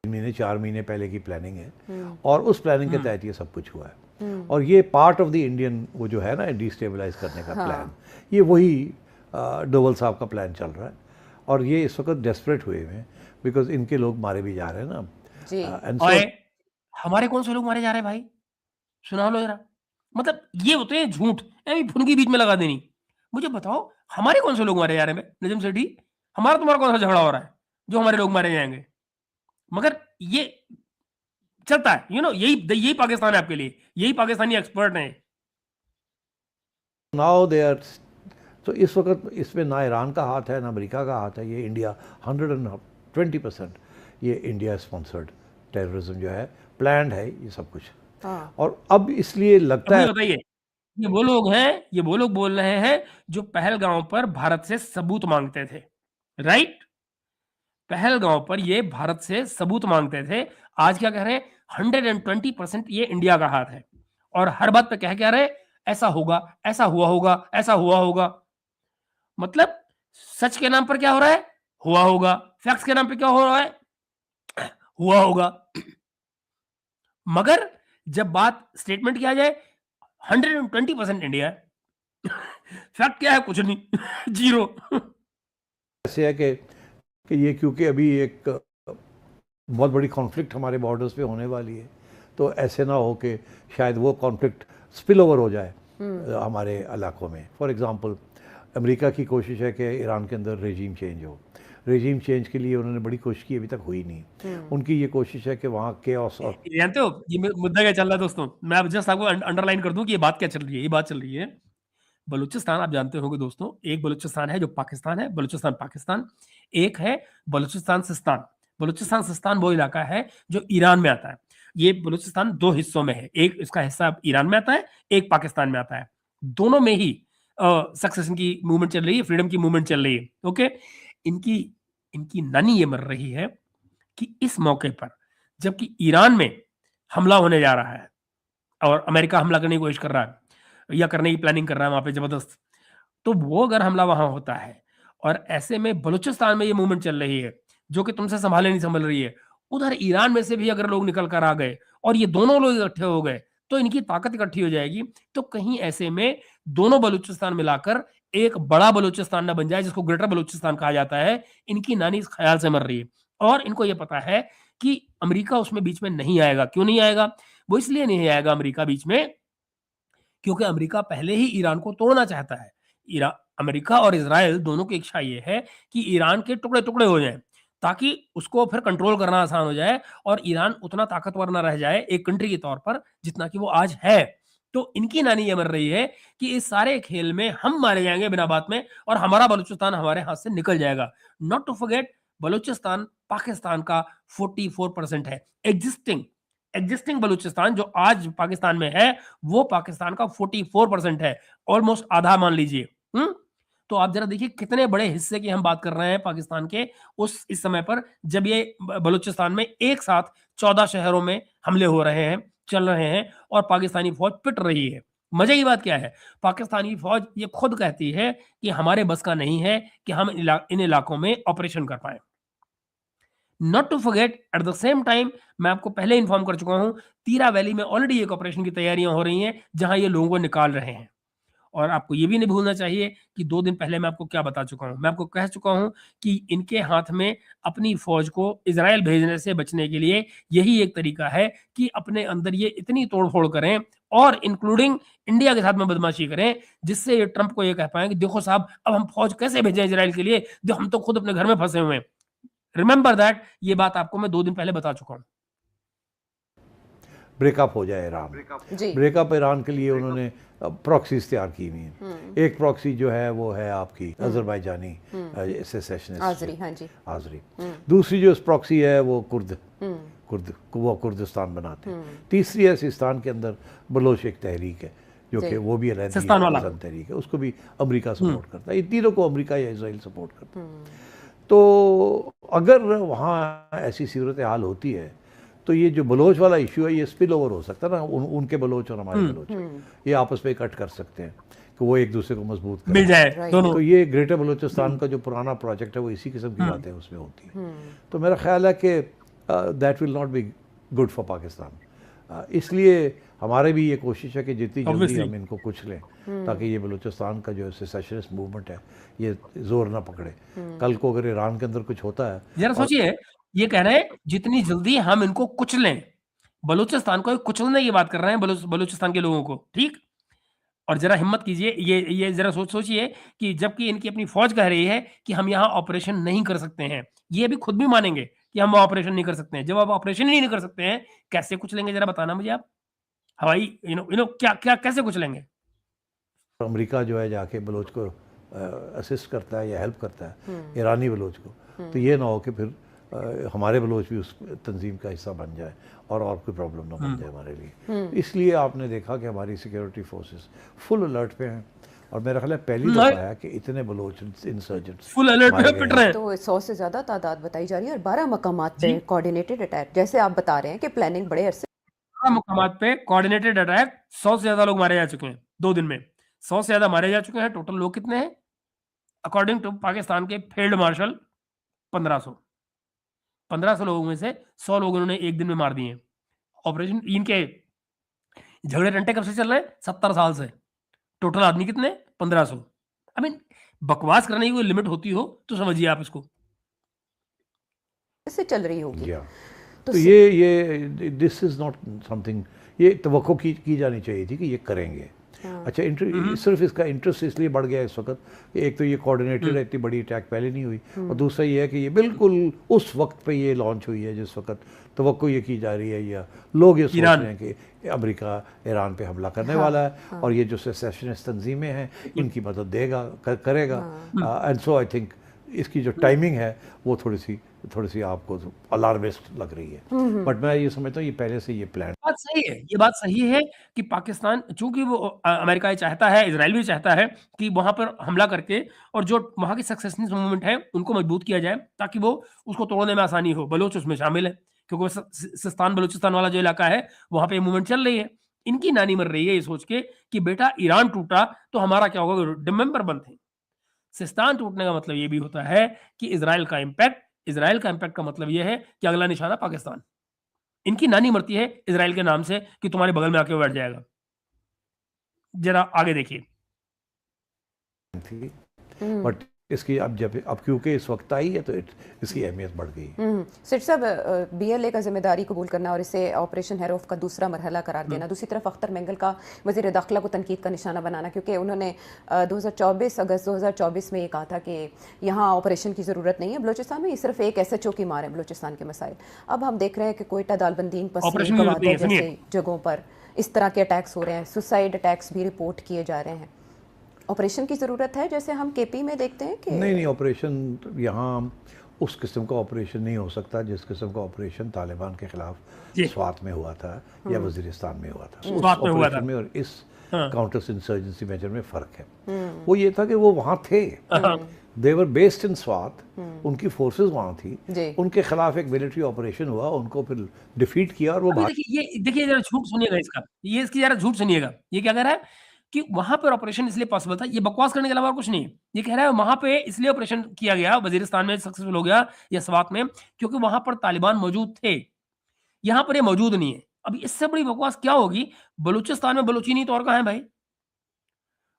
3 महीने 4 महीने पहले की प्लानिंग है, और उस प्लानिंग के तहत ये सब कुछ हुआ है। और ये पार्ट ऑफ द इंडियन, वो जो है ना डिस्टेबलाइज करने का प्लान, ये वही डोवल साहब का प्लान चल रहा है। और ये इस वक्त डेस्परेट हुए हुए हैं, बिकॉज इनके लोग मारे भी जा रहे हैं ना। जी। एंड और हमारे कौन से लोग मारे जा रहे हैं भाई, सुना लो जरा। मतलब ये होते हैं झूठ, ऐਵੇਂ फुनगी बीच में लगा देनी। मुझे बताओ, हमारे कौन से लोग मारे जा रहे हैं नजम सेठी? हमारा तुम्हारा कौन सा झगड़ा हो रहा है जो हमारे लोग मारे जाएंगे? मगर ये चलता है, यही पाकिस्तान है आपके लिए, यही पाकिस्तानी एक्सपर्ट हैं। नाउ दे आर, तो इस वक्त इसमें ना ईरान का हाथ है ना अमेरिका का हाथ है, ये इंडिया 120% ये इंडिया स्पॉन्सर्ड टेररिज्म जो है, प्लान्ड है ये सब कुछ। और अब इसलिए लगता मुझे है, बताइए, ये वो लोग हैं, ये वो लोग बोल रहे हैं जो पहलगांव पर भारत से सबूत मांगते थे, राइट? पहलगांव पर ये भारत से सबूत मांगते थे। आज क्या कह रहे हैं? 120% ये इंडिया का हाथ है, और हर बात पे कह रहे ऐसा होगा, ऐसा हुआ होगा, ऐसा हुआ होगा। मतलब सच के नाम पर क्या हो रहा है? हुआ होगा। फैक्ट्स के नाम पे क्या हो रहा है? हुआ होगा। मगर जब बात स्टेटमेंट किया जाए, 120% इंडिया है। फैक्ट क्या है? कुछ नहीं। जीरो। ऐसे है कि ये क्योंकि अभी एक बहुत बड़ी कॉन्फ्लिक्ट हमारे बॉर्डर्स पे होने वाली है, तो ऐसे ना हो कि शायद वो कॉन्फ्लिक्ट स्पिल ओवर हो जाए हमारे इलाकों में। फॉर एग्जांपल, अमेरिका की कोशिश है कि ईरान के अंदर रेजीम चेंज हो। रेजीम चेंज के लिए उन्होंने बड़ी कोशिश की, अभी तक हुई नहीं। उनकी ये कोशिश है कि वहाँ केओस और जानते हो ये मुद्दा क्या चल रहा है दोस्तों? मैं अब जस्ट आपको अंडरलाइन कर दूं कि ये बात क्या चल रही है। ये बात चल रही है, बलूचिस्तान आप जानते होंगे दोस्तों, एक बलूचिस्तान है जो पाकिस्तान है, बलूचिस्तान पाकिस्तान। एक है बलूचिस्तान सिस्तान। बलूचिस्तान सिस्तान वो इलाका है जो ईरान में आता है। ये बलूचिस्तान 2 हिस्सों में है, एक इसका हिस्सा ईरान में आता है, एक पाकिस्तान में आता है। दोनों में ही सक्सेशन की मूवमेंट चल रही है, फ्रीडम की मूवमेंट चल रही है। ओके, इनकी इनकी नानी ये मर रही है कि इस मौके पर, जबकि ईरान में हमला होने जा रहा है और अमेरिका हमला करने की कोशिश कर रहा है या करने की प्लानिंग कर रहा है वहां पे जबरदस्त, तो वो अगर हमला वहां होता है और ऐसे में बलूचिस्तान में ये मूवमेंट चल रही है जो कि तुमसे संभाले नहीं संभल रही है, उधर ईरान में से भी अगर लोग निकल कर आ गए और ये दोनों लोग इकट्ठे हो गए तो इनकी ताकत इकट्ठी हो जाएगी। तो कहीं ऐसे में दोनों बलूचिस्तान मिलाकर एक बड़ा बलूचिस्तान न बन जाए जिसको ग्रेटर बलूचिस्तान कहा जाता है। इनकी नानी इस ख्याल से मर रही है और इनको यह पता है कि अमेरिका उसमें बीच में नहीं आएगा। क्यों नहीं आएगा? वो इसलिए नहीं आएगा अमेरिका बीच में क्योंकि अमेरिका पहले ही ईरान को तोड़ना चाहता है। अमेरिका और इजराइल दोनों की इच्छा ये है कि ईरान के टुकड़े टुकड़े हो जाएं ताकि उसको फिर कंट्रोल करना आसान हो जाए और ईरान उतना ताकतवर ना रह जाए एक कंट्री के तौर पर जितना कि वो आज है। तो इनकी नानी ये मर रही है कि इस सारे खेल में हम मारे जाएंगे बिना बात में और हमारा बलूचिस्तान हमारे हाथ से निकल जाएगा। Not to forget, Balochistan Pakistan का 44% है। एग्जिस्टिंग बलूचिस्तान जो आज पाकिस्तान में है वो पाकिस्तान का 44% है, ऑलमोस्ट आधा मान लीजिए। तो आप जरा देखिए कितने बड़े हिस्से की हम बात कर रहे हैं पाकिस्तान के उस इस समय पर जब ये बलूचिस्तान में एक साथ 14 शहरों में हमले हो रहे हैं, चल रहे हैं और पाकिस्तानी फौज पिट रही है। मजे की बात क्या है, पाकिस्तानी फौज ये खुद कहती है कि हमारे बस का नहीं है कि हम इन इलाकों में ऑपरेशन कर पाए। Not to forget at the same time मैं आपको पहले इन्फॉर्म कर चुका हूं, तीरा वैली में ऑलरेडी एक ऑपरेशन की तैयारियां हो रही हैं जहां ये लोगों को निकाल रहे हैं। और आपको ये भी नहीं भूलना चाहिए कि 2 दिन पहले मैं आपको क्या बता चुका हूँ। मैं आपको कह चुका हूँ कि इनके हाथ में अपनी फ़ौज को इज़राइल भेजने से बचने के लिए यही एक तरीका है कि अपने अंदर ये इतनी तोड़-फोड़ करें और इंक्लूडिंग इंडिया के साथ में बदमाशी करें, जिससे ये ट्रंप को ये कह पाएँ कि देखो साहब, अब हम फ़ौज कैसे भेजें इज़राइल के लिए, जो हम तो खुद अपने घर में फँसे हुए हैं। रिमेंबर दैट, ये बात आपको मैं 2 दिन पहले बता चुका हूँ। ब्रेकअप हो जाए ईरान। जी ब्रेकअप ईरान के लिए उन्होंने प्रॉक्सीज तैयार की हुई हैं। एक प्रॉक्सी जो है वो है आपकी अजरबैजानी सेसेशनिस्ट आजरी, हाँ जी। आजरी। दूसरी जो प्रॉक्सी है वो वो कुर्दिस्तान बनाते हैं। तीसरी है सिस्तान के अंदर बलोच एक तहरीक है जो कि वो भी सिस्तान वाला अलहदी तहरीक है, उसको भी अमेरिका सपोर्ट करता है। इन तीनों को अमेरिका या इसराइल सपोर्ट करता है। तो अगर वहाँ ऐसी सूरत हाल होती है तो ये जो बलोच वाला इशू है ये स्पिल ओवर हो सकता है ना, उनके बलोच और हमारे बलोच ये आपस में इकट्ठ कर सकते हैं कि वो एक दूसरे को मजबूत मिल करें। जाए दोनों। तो ये ग्रेटर बलूचिस्तान का जो पुराना प्रोजेक्ट है वो इसी किस्म की बातें उसमें होती हैं। तो मेरा ख्याल है कि that will not be good for Pakistan. इसलिए हमारे भी ये कोशिश है कि जितनी जल्दी Obviously. हम इनको कुचल लें ताकि ये बलूचिस्तान का जो सेसेशनिस्ट मूवमेंट है ये जोर ना पकड़े। कल को अगर ईरान के अंदर कुछ होता है, जरा सोचिए, ये कह रहे हैं जितनी जल्दी हम इनको कुचलें, बलूचिस्तान को कुचलने की बात कर रहे हैं, बलूचिस्तान के लोगों को, ठीक? और जरा हिम्मत कीजिए, ये जरा सोचिए कि जबकि इनकी अपनी फौज कह रही है कि हम यहाँ ऑपरेशन नहीं कर सकते हैं, ये भी खुद भी मानेंगे कि हम ऑपरेशन नहीं कर सकते हैं। जब आप ऑपरेशन ही नहीं कर सकते हैं, कैसे कुचलेंगे जरा बताना मुझे आप? हवाई क्या कैसे कुचलेंगे? अमेरिका जो है जाके बलोच को असिस्ट करता है या हेल्प करता है ईरानी बलोच को, तो ये ना हो कि फिर हमारे बलोच भी उस तंजीम का हिस्सा बन जाए और कोई प्रॉब्लम ना बन जाए हमारे लिए। इसलिए आपने देखा कि हमारी सिक्योरिटी फोर्सेस फुल अलर्ट पे हैं और मेरा ख्याल है पहली दफ़ा है कि इतने बलोच इंसर्जेंट्स फुल अलर्ट पे पिट रहे हैं। तो 100 से ज़्यादा तादाद बताई जा रही है और 12 मकामात पे कोऑर्डिनेटेड अटैक, जैसे आप बता रहे हैं कि प्लानिंग बड़े अरसे मुकामात पे कोऑर्डिनेटेड अटैक, 100 से ज्यादा लोग मारे जा चुके हैं 2 दिन में। 100 से ज्यादा मारे जा चुके हैं। टोटल लोग कितने हैं? अकॉर्डिंग टू पाकिस्तान के फील्ड मार्शल 1500। 1500 लोगों में से 100 लोग उन्होंने एक दिन में मार दिए। ऑपरेशन इनके झगड़े टंटे कब से चल रहे हैं? 70 साल से। टोटल आदमी कितने? 1500। आई मीन, बकवास करने की कोई लिमिट होती हो तो समझिए आप इसको। से चल रही होगी। तो ये दिस इज़ नॉट समथिंग, ये तवक्को की जानी चाहिए थी कि ये करेंगे। अच्छा, सिर्फ इसका इंटरेस्ट इसलिए बढ़ गया इस वक्त कि एक तो ये कोऑर्डिनेटेड है, इतनी बड़ी अटैक पहले नहीं हुई, और दूसरा ये है कि ये बिल्कुल उस वक्त पे ये लॉन्च हुई है जिस वक्त तवक्को ये की जा रही है या लोग ये सोच रहे हैं कि अमेरिका ईरान पे हमला करने वाला है और ये जो सेसेशनिस्ट तंजीमें हैं इनकी मदद देगा करेगा। एंड सो आई थिंक इसकी जो टाइमिंग है वो थोड़ी सी आपको अलार्मिस्ट लग रही है, बट मैं ये समझता हूँ ये पहले से ये प्लान। बात सही है, ये बात सही है कि पाकिस्तान, चूंकि वो अमेरिका ये चाहता है, इजराइल भी चाहता है कि वहां पर हमला करके और जो वहां की सक्सेसनिस्ट मूवमेंट है उनको मजबूत किया जाए ताकि वो उसको तोड़ने में आसानी हो। बलोच उसमें शामिल है क्योंकि सिस्तान बलूचिस्तान वाला जो इलाका है वहां पे मूवमेंट चल रही है। इनकी नानी मर रही है ये सोच के कि बेटा ईरान टूटा तो हमारा क्या होगा, रिमेंबर बंद थे। सिस्तान टूटने का मतलब ये भी होता है कि इजराइल का इम्पैक्ट का मतलब ये है कि अगला निशाना पाकिस्तान। इनकी नानी मरती है इजराइल के नाम से कि तुम्हारे बगल में आके वो बैठ जाएगा। जरा आगे देखिए। बट इसकी अब क्योंकि इस वक्त आई है तो इसकी अहमियत बढ़ गई। सिट साहब, बीएलए का जिम्मेदारी कबूल करना और इसे ऑपरेशन हेरोफ का दूसरा मरहला करार देना, दूसरी तरफ अख्तर मेंगल का वज़ीर दाखिला को तनकीद का निशाना बनाना, क्योंकि उन्होंने 2024 अगस्त 2024 में ये कहा था कि यहाँ ऑपरेशन की ज़रूरत नहीं है बलूचिस्तान में, ये सिर्फ एक SHO की मार है बलूचिस्तान के मसाइल। अब हम देख रहे हैं कि कोयटा, दालबंदीन, पसीन, कवादर जैसे जगहों पर इस तरह के अटैक्स हो रहे हैं, सुसाइड अटैक्स भी रिपोर्ट किए जा रहे हैं। ऑपरेशन की ज़रूरत है जैसे हम केपी में देखते हैं कि नहीं, ऑपरेशन यहाँ उस किस्म का ऑपरेशन नहीं हो सकता जिस किस्म का ऑपरेशन तालिबान के खिलाफ स्वात में हुआ था या वजीरिस्तान में हुआ था। उस ऑपरेशन में और इस काउंटर इंसर्जेंसी मेजर में फ़र्क है। वो ये था कि वो वहाँ थे, दे वर बेस्ड इन स्वात, उनकी फोर्सेस वहाँ थी, उनके खिलाफ एक मिलिट्री ऑपरेशन हुआ, उनको फिर डिफीट किया और वो देखिए जरा झूठ सुनिएगा इसका, ये इसकी जरा झूठ सुनिएगा। ये क्या कह रहा है कि वहां पर ऑपरेशन इसलिए पॉसिबल था, ये बकवास करने के अलावा और कुछ नहीं है। ये कह रहा है वहां पे इसलिए ऑपरेशन किया गया, वजीरिस्तान में सक्सेसफुल हो गया या स्वात में, क्योंकि वहां पर तालिबान मौजूद थे, यहां पर ये मौजूद नहीं है। अब इससे बड़ी बकवास क्या होगी? बलूचिस्तान में बलोची नहीं तो और कहां है भाई?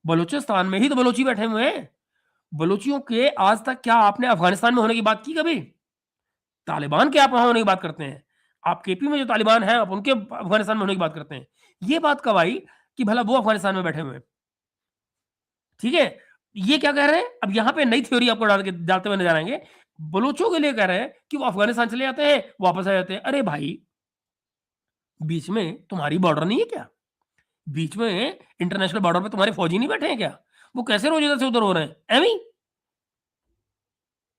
बलूचिस्तान में ही तो बलोची बैठे हुए हैं। बलोचियों के आज तक क्या आपने अफगानिस्तान में होने की बात की कभी? तालिबान के आप वहां होने की बात करते हैं। आप केपी में जो तालिबान है आप उनके अफगानिस्तान में होने की बात करते हैं। ये बात कब आई कि भला वो अफगानिस्तान में बैठे हुए हैं? ठीक है, ये क्या कह रहे हैं? अब यहां पे नई थ्योरी आपको डालते हुए नजर आएंगे। बलोचों के लिए कह रहे हैं कि वो अफगानिस्तान चले जाते हैं, वापस आ जाते हैं। अरे भाई, बीच में तुम्हारी बॉर्डर नहीं है क्या? बीच में इंटरनेशनल बॉर्डर पे तुम्हारे फौजी नहीं बैठे हैं क्या? वो कैसे रोज इधर से उधर हो रहे हैं? एमी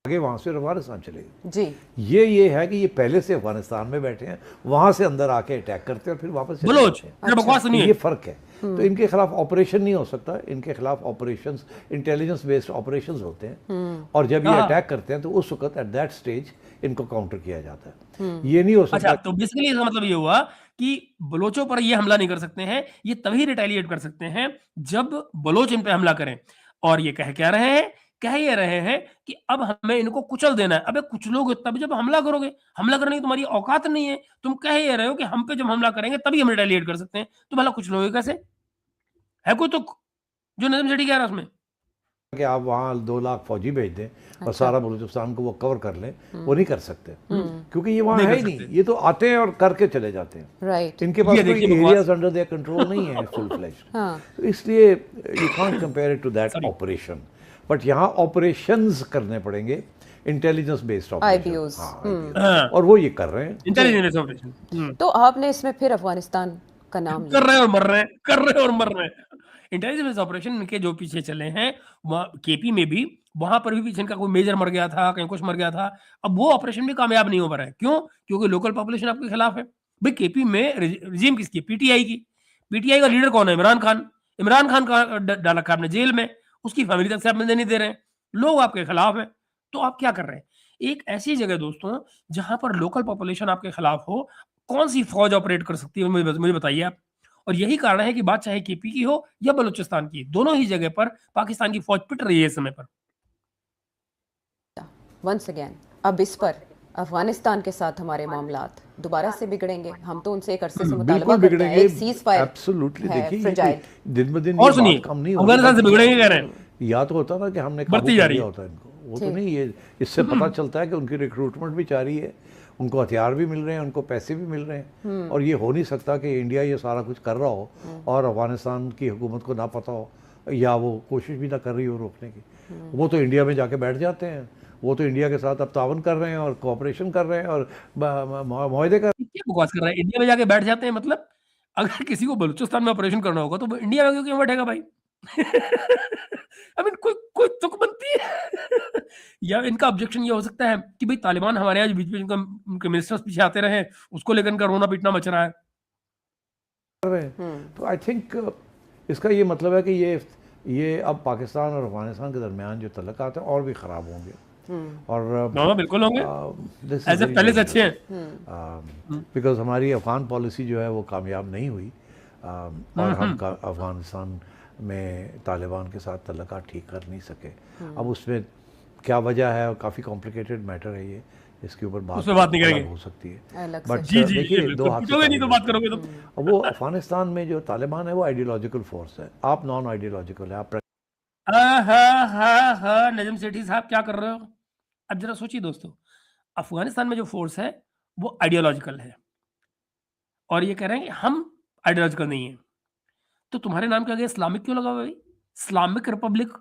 आगे वहां से अफगानिस्तान चलेगी। जी ये है कि ये पहले से अफगानिस्तान में बैठे हैं, वहां से अंदर आके अटैक करते हैं और फिर वापस चले बलोच, जाते हैं। अरे बकवास तो सुनिए। ये फर्क है। तो इनके खिलाफ ऑपरेशन नहीं हो सकता, इनके खिलाफ ऑपरेशंस इंटेलिजेंस बेस्ड ऑपरेशंस होते हैं, और जब ये हाँ। अटैक करते हैं तो उस वक्त एट दैट स्टेज इनको काउंटर किया जाता है। ये नहीं हो सकता। अच्छा, तो बेसिकली इसका मतलब ये हुआ कि बलोचों पर ये हमला नहीं कर सकते हैं, ये तभी रिटेलिएट कर सकते हैं जब बलोच इन पे हमला करें। और ये कह रहे हैं, कह ये रहे हैं कि अब हमें इनको कुचल देना है। अबे कुचलोगे तब जब हमला करोगे, हमला करने की तुम्हारी औकात नहीं है। तुम कह ये रहे हो कि हम पे जब हमला करेंगे तभी हम रिटेलिएट कर सकते हैं, तो भला कुचलोगे कैसे? है कोई तुक जो नजम सेठी कह रहा है उसमें? कि आप वहाँ 2 लाख फौजी भेज दें और अच्छा। सारा बलूचिस्तान को वो कवर कर लें, वो नहीं कर सकते, क्योंकि ये वहाँ नहीं है कर ही नहीं। सकते। ये तो आते हैं और करके चले जाते हैं। राइट इनके पास ये कोई देखिए बकवास। एरियाज अंडर देयर कंट्रोल नहीं है फुल फ्लेज्ड। हाँ तो इसलिए you can't compare it to that Sorry. Operation, but यहाँ ऑपरेशंस करने पड़ेंगे, इंटेलिजेंस बेस्ड IBOs, ऑपरेशन, हाँ, और वो ये कर रहे हैं। इंटेलिजेंस ऑपरेशन तो आपने इसमें फिर अफगानिस्तान का नाम कर लिया। रहे हैं और मर रहे हैं, कर रहे हैं और मर रहे हैं। इंटेलिजेंस ऑपरेशन इनके जो पीछे चले हैं, वहाँ केपी में भी, वहां पर भी पीछे इनका कोई मेजर मर गया था, कहीं कुछ मर गया था। अब वो ऑपरेशन भी कामयाब नहीं हो पा रहा है। क्यों? क्योंकि लोकल पॉपुलेशन आपके खिलाफ है। भाई केपी में रिजीम किसकी? पीटीआई की। पीटीआई का लीडर कौन है? इमरान खान। इमरान खान का डाला रखा आपने जेल में, उसकी फैमिली तक से आप मिलने नहीं दे रहे हैं, लोग आपके खिलाफ है। तो आप क्या कर रहे हैं? एक ऐसी जगह दोस्तों जहां पर लोकल पॉपुलेशन आपके खिलाफ हो, कौन सी फौज ऑपरेट कर सकती है? मुझे बताइए आप। और यही कारण है कि बात चाहे केपी की हो या बलूचिस्तान की, दोनों ही जगह पर पाकिस्तान की फौज पिट रही है इस समय पर। वंस अगेन अब इस पर अफगानिस्तान के साथ हमारे मामलात दोबारा से बिगड़ेंगे। हम तो उनसे एक अरसे से मुतालबा बिल्कुल करते हैं, बिगड़ेंगे, एक सीज फायर एब्सोल्युटली। है, देखिए फ्रेजाइल। दिन ब दिन और ये सुनिए, बात कम नहीं अफगानिस्तान से बिगड़ेंगे कह रहे हैं। या तो होता ना कि हमने काबू बढ़ती जा कर रही लिया है। होता इनको, वो तो ठीक। नहीं। ये इससे पता चलता है कि उनकी रिक्रूटमेंट भी जारी है, उनको हथियार भी मिल रहे हैं, उनको पैसे भी मिल रहे हैं, और ये हो नहीं सकता कि इंडिया ये सारा कुछ कर रहा हो और अफगानिस्तान की हुकूमत को ना पता हो या वो कोशिश भी ना कर रही हो रोकने की। वो तो इंडिया में जाके बैठ जाते हैं, वो तो इंडिया के साथ अब तावन कर रहे हैं और कोऑपरेशन कर रहे हैं और मुआहदे कर। क्या बकवास कर रहा है? इंडिया में जाके बैठ जाते हैं मतलब? अगर किसी को बलूचिस्तान में ऑपरेशन करना होगा तो वो इंडिया में क्यों बैठेगा भाई? आई मीन कोई कोई तुक बनती है। या इनका ऑब्जेक्शन ये हो सकता है कि भाई तालिबान हमारे यहाँ बीच में उनके मिनिस्टर्स पीछे आते रहे, उसको लेकर इनका रोना पीटना मच रहा है। रहे हैं। तो आई थिंक इसका ये मतलब है कि ये अब पाकिस्तान और अफगानिस्तान के दरमियान जो तल्लुकात हैं और भी ख़राब होंगे। और हाँ बिल्कुल होंगे, ऐसे पहले से अच्छे हैं। बिकॉज हमारी अफगान पॉलिसी जो है वो कामयाब नहीं हुई, और हम अफगानिस्तान में तालिबान के साथ तल्लुकात ठीक कर नहीं सके। अब उसमें क्या वजह है, और काफ़ी कॉम्प्लिकेटेड मैटर है ये, इसके ऊपर उस पे बात नहीं अलग करेंगे। हो सकती है। अलग बट से जी जी, देखिए, बिल्कुल। दो हाथ से पूछोगे नहीं तो ताली बात करोगे तो। अब वो अफगानिस्तान में जो तालिबान है वो आइडियोलॉजिकल फोर्स है, आप नॉन आइडियोलॉजिकल है, आप हाँ नजम सेठी साहब क्या कर रहे हो? अब जरा सोचिए दोस्तों, अफगानिस्तान में जो फोर्स है वो आइडियोलॉजिकल है, और ये कह रहे हैं कि हम आइडियोलॉजिकल नहीं है। तो तुम्हारे नाम के आगे इस्लामिक क्यों लगा हुआ है भाई? इस्लामिक रिपब्लिक,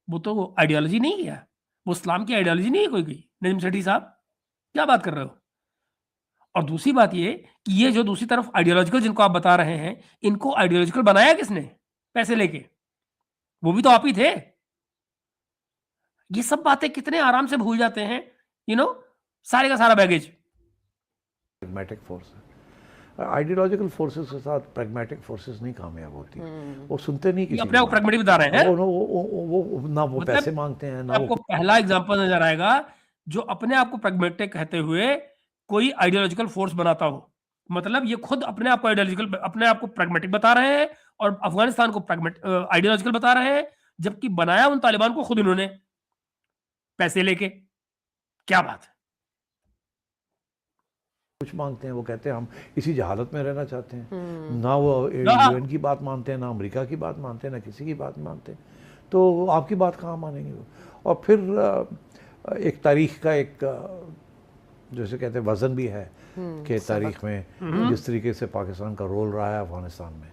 वो तो आइडियोलॉजी नहीं है, वो इस्लाम की आइडियोलॉजी नहीं है कोई की। नजम सेठी साहब क्या बात कर रहे हो? और दूसरी बात ये कि ये जो दूसरी तरफ आइडियोलॉजिकल जिनको आप बता रहे हैं, इनको आइडियोलॉजिकल बनाया किसने पैसे लेके? वो भी तो आप ही थे। ये सब बातें कितने आराम से भूल जाते हैं, सारे का सारा बैगेज। प्रैग्मेटिक फोर्स है। आइडियोलॉजिकल फोर्सेस के साथ प्रैग्मेटिक फोर्सेस नहीं कामयाब होती, वो सुनते नहीं ये किसी अपने आप की प्रैग्मेटिक बता रहे हैं। बात। वो ना वो मतलब पैसे मांगते हैं, ना आपको वो पहला एग्जांपल नजर आएगा जो अपने आप को प्रैग्मेटिक कहते हुए कोई आइडियोलॉजिकल फोर्स बनाता हो। मतलब ये खुद अपने आप को आइडियोलॉजिकल, अपने आप को प्रैग्मेटिक बता रहे हैं, और अफगानिस्तान को आइडियोलॉजिकल बता रहे हैं, जबकि बनाया उन तालिबान को खुद इन्होंने पैसे लेके। क्या बात है। कुछ मांगते हैं, वो कहते हैं हम इसी जहालत में रहना चाहते हैं। ना वो हाँ। यूएन की बात मानते हैं, ना अमेरिका की बात मानते हैं, ना किसी की बात मानते हैं। तो आपकी बात कहाँ मानेंगे वो? और फिर एक तारीख का एक जैसे कहते हैं वजन भी है कि तारीख में जिस तरीके से पाकिस्तान का रोल रहा है अफगानिस्तान में,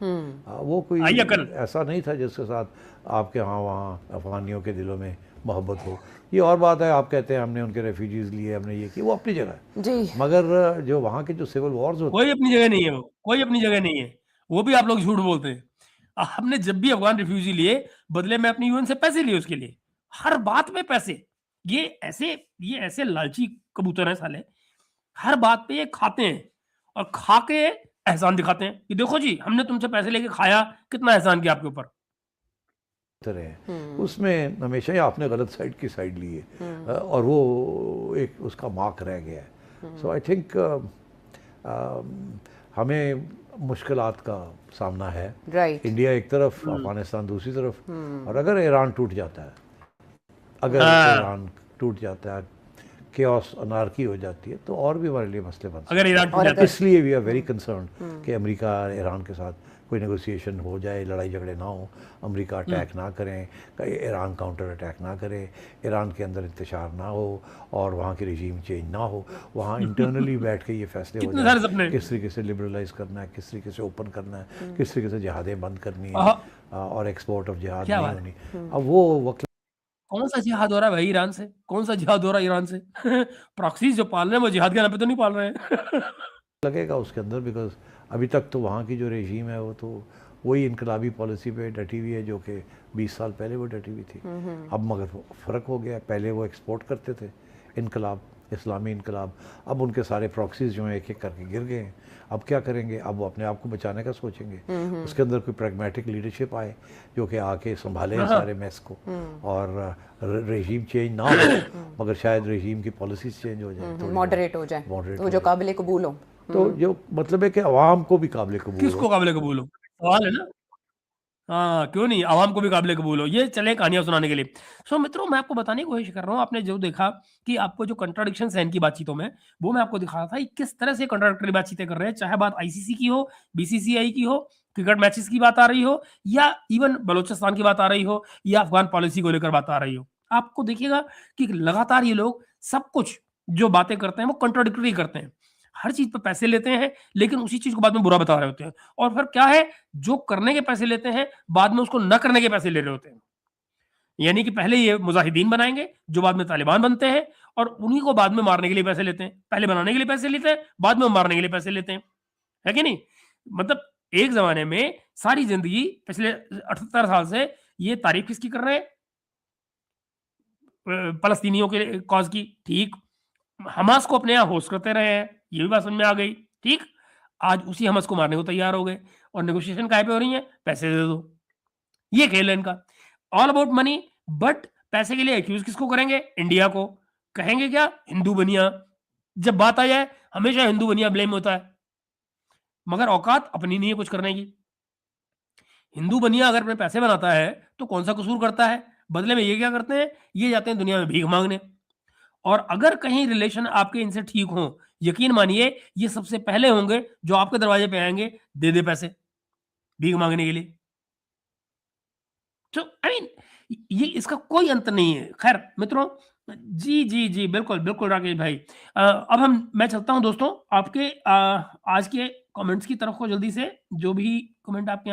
वो कोई आइए कल। ऐसा नहीं था जिसके साथ आपके यहाँ वहाँ अफगानियों के दिलों में मोहब्बत हो। ये और बात है, आप कहते हैं हमने उनके रेफ्यूजीज लिए, हमने ये किया, वो अपनी जगह है। जी मगर जो वहाँ के जो सिविल वॉर्स होते कोई अपनी जगह नहीं है, वो कोई अपनी जगह नहीं है। वो भी आप लोग झूठ बोलते हैं। हमने जब भी अफगान रिफ्यूजी लिए, बदले में अपनी यूएन से पैसे लिए उसके लिए, हर बात में पैसे। ये ऐसे लालची कबूतर हैं साले, हर बात पे ये खाते हैं और खा के एहसान दिखाते हैं कि देखो जी हमने तुमसे पैसे लेके खाया, कितना एहसान किया आपके ऊपर। रहे, उसमें हमेशा ही आपने गलत साइड की साइड ली है, और वो एक उसका मार्क रह गया है। सो आई थिंक हमें मुश्किलात का सामना है। राइट इंडिया एक तरफ, अफगानिस्तान दूसरी तरफ, और अगर ईरान टूट जाता है, अगर हाँ। ईरान टूट जाता है, केओस अनार्की हो जाती है, तो और भी हमारे लिए मसले बन सकते अगर ईरान टूट और जाता हैं। है, इसलिए वी आर वेरी कंसर्न कि अमेरिका ईरान के साथ कोई नेगोशिएशन हो जाए, लड़ाई झगड़े ना हो, अमेरिका अटैक ना करें, ईरान काउंटर अटैक ना करे, ईरान के अंदर इंतशार ना हो और वहाँ की रजीम चेंज ना हो। वहाँ इंटरनली बैठ के ये फैसले हो कितने सारे जाए सपने। किस तरीके से लिबरलाइज करना है, किस तरीके से ओपन करना है, किस तरीके से जिहादें बंद करनी आहा। है, और एक्सपोर्ट ऑफ जिहाद क्या नहीं बात होनी। अब वो वक्त कौन सा जिहाद हो रहा है भाई ईरान से? कौन सा जिहाद हो रहा है ईरान से? प्रॉक्सीज जो पाल रहे हैं वो जिहाद के नाम पे तो नहीं पाल रहे हैं। लगेगा उसके अंदर, बिकॉज अभी तक तो वहाँ की जो रेजीम है वो तो वही इनकलाबी पॉलिसी पे डटी हुई है जो कि 20 साल पहले वो डटी हुई थी। अब मगर फ़र्क हो गया, पहले वो एक्सपोर्ट करते थे इनकलाब, इस्लामी इनकलाब, अब उनके सारे प्रॉक्सीज जो हैं एक एक करके गिर गए हैं। अब क्या करेंगे? अब वो अपने आप को बचाने का सोचेंगे। उसके अंदर कोई प्रैग्मेटिक लीडरशिप आए जो कि आके संभाले हाँ। सारे मैस को, और रेजीम चेंज ना हो, मगर शायद रेजीम की पॉलिसीज चेंज हो जाए, मॉडरेट हो जाए, Moderate तो हो जो जाए। काबिल कबूल हो। तो जो मतलब है कि अवाम को भी काबिल कबूल किसको हो। काबिल कबूल हो? सवाल है ना। हाँ, क्यों नहीं? आवाम को भी काबिल कबूल हो। ये चले कहानियाँ सुनाने के लिए। सो मित्रों, मैं आपको बताने की कोशिश कर रहा हूँ, आपने जो देखा कि आपको जो कॉन्ट्राडिक्शंस हैं इनकी बातचीतों में, वो मैं आपको दिखा रहा था, ये किस तरह से कॉन्ट्राडिक्टरी बातचीतें कर रहे हैं, चाहे बात आईसीसी की हो, बीसीसीआई की हो, क्रिकेट मैचेस की बात आ रही हो, या इवन बलूचिस्तान की बात आ रही हो, या अफगान पॉलिसी को लेकर बात आ रही हो। आपको देखिएगा कि लगातार ये लोग सब कुछ जो बातें करते हैं, वो कॉन्ट्राडिक्टरी करते हैं। हर चीज़ पे पैसे लेते हैं, लेकिन उसी चीज़ को बाद में बुरा बता रहे होते हैं। और फिर क्या है, जो करने के पैसे लेते हैं, बाद में उसको न करने के पैसे ले रहे होते हैं। यानी कि पहले ये मुजाहिदीन बनाएँगे, जो बाद में तालिबान बनते हैं, और उन्हीं को बाद में मारने के लिए पैसे लेते हैं। पहले बनाने के लिए पैसे लेते हैं, बाद में मारने के लिए पैसे लेते हैं। है कि नहीं? मतलब एक ज़माने में सारी ज़िंदगी पिछले 78 साल से ये तारीफ़ किसकी कर रहे हैं? फ़लस्तीनियों के कॉज़ की, ठीक। हमास को अपने यहाँ होस्ट करते रहे हैं, ये भी बात समझ में आ गई, ठीक। आज उसी हमास को मारने को तैयार हो गए, और नेगोशिएशन काहे पे हो रही है? पैसे दे दो। ये खेल है इनका। ऑल अबाउट मनी, बट पैसे के लिए एक्यूज़ किसको करेंगे? इंडिया को। कहेंगे क्या? हिंदू बनिया। जब बात आ जाए, हमेशा हिंदू बनिया ब्लेम होता है। मगर औकात अपनी नहीं है कुछ करने की। हिंदू बनिया अगर अपने पैसे बनाता है, तो कौन-सा कसूर करता है? बदले में ये क्या करते हैं? ये जाते हैं दुनिया में भीख माँगने। और अगर कहीं रिलेशन आपके इनसे ठीक हों, यकीन मानिए ये सबसे पहले होंगे जो आपके दरवाजे पे आएँगे, दे पैसे, भीख माँगने के लिए। तो आई मीन ये इसका कोई अंत नहीं है। ख़ैर मित्रों, जी, बिल्कुल, बिल्कुल राकेश भाई। अब मैं चलता हूँ दोस्तों, आपके आज के कमेंट्स की तरफ को जल्दी से, जो भी कमेंट आपके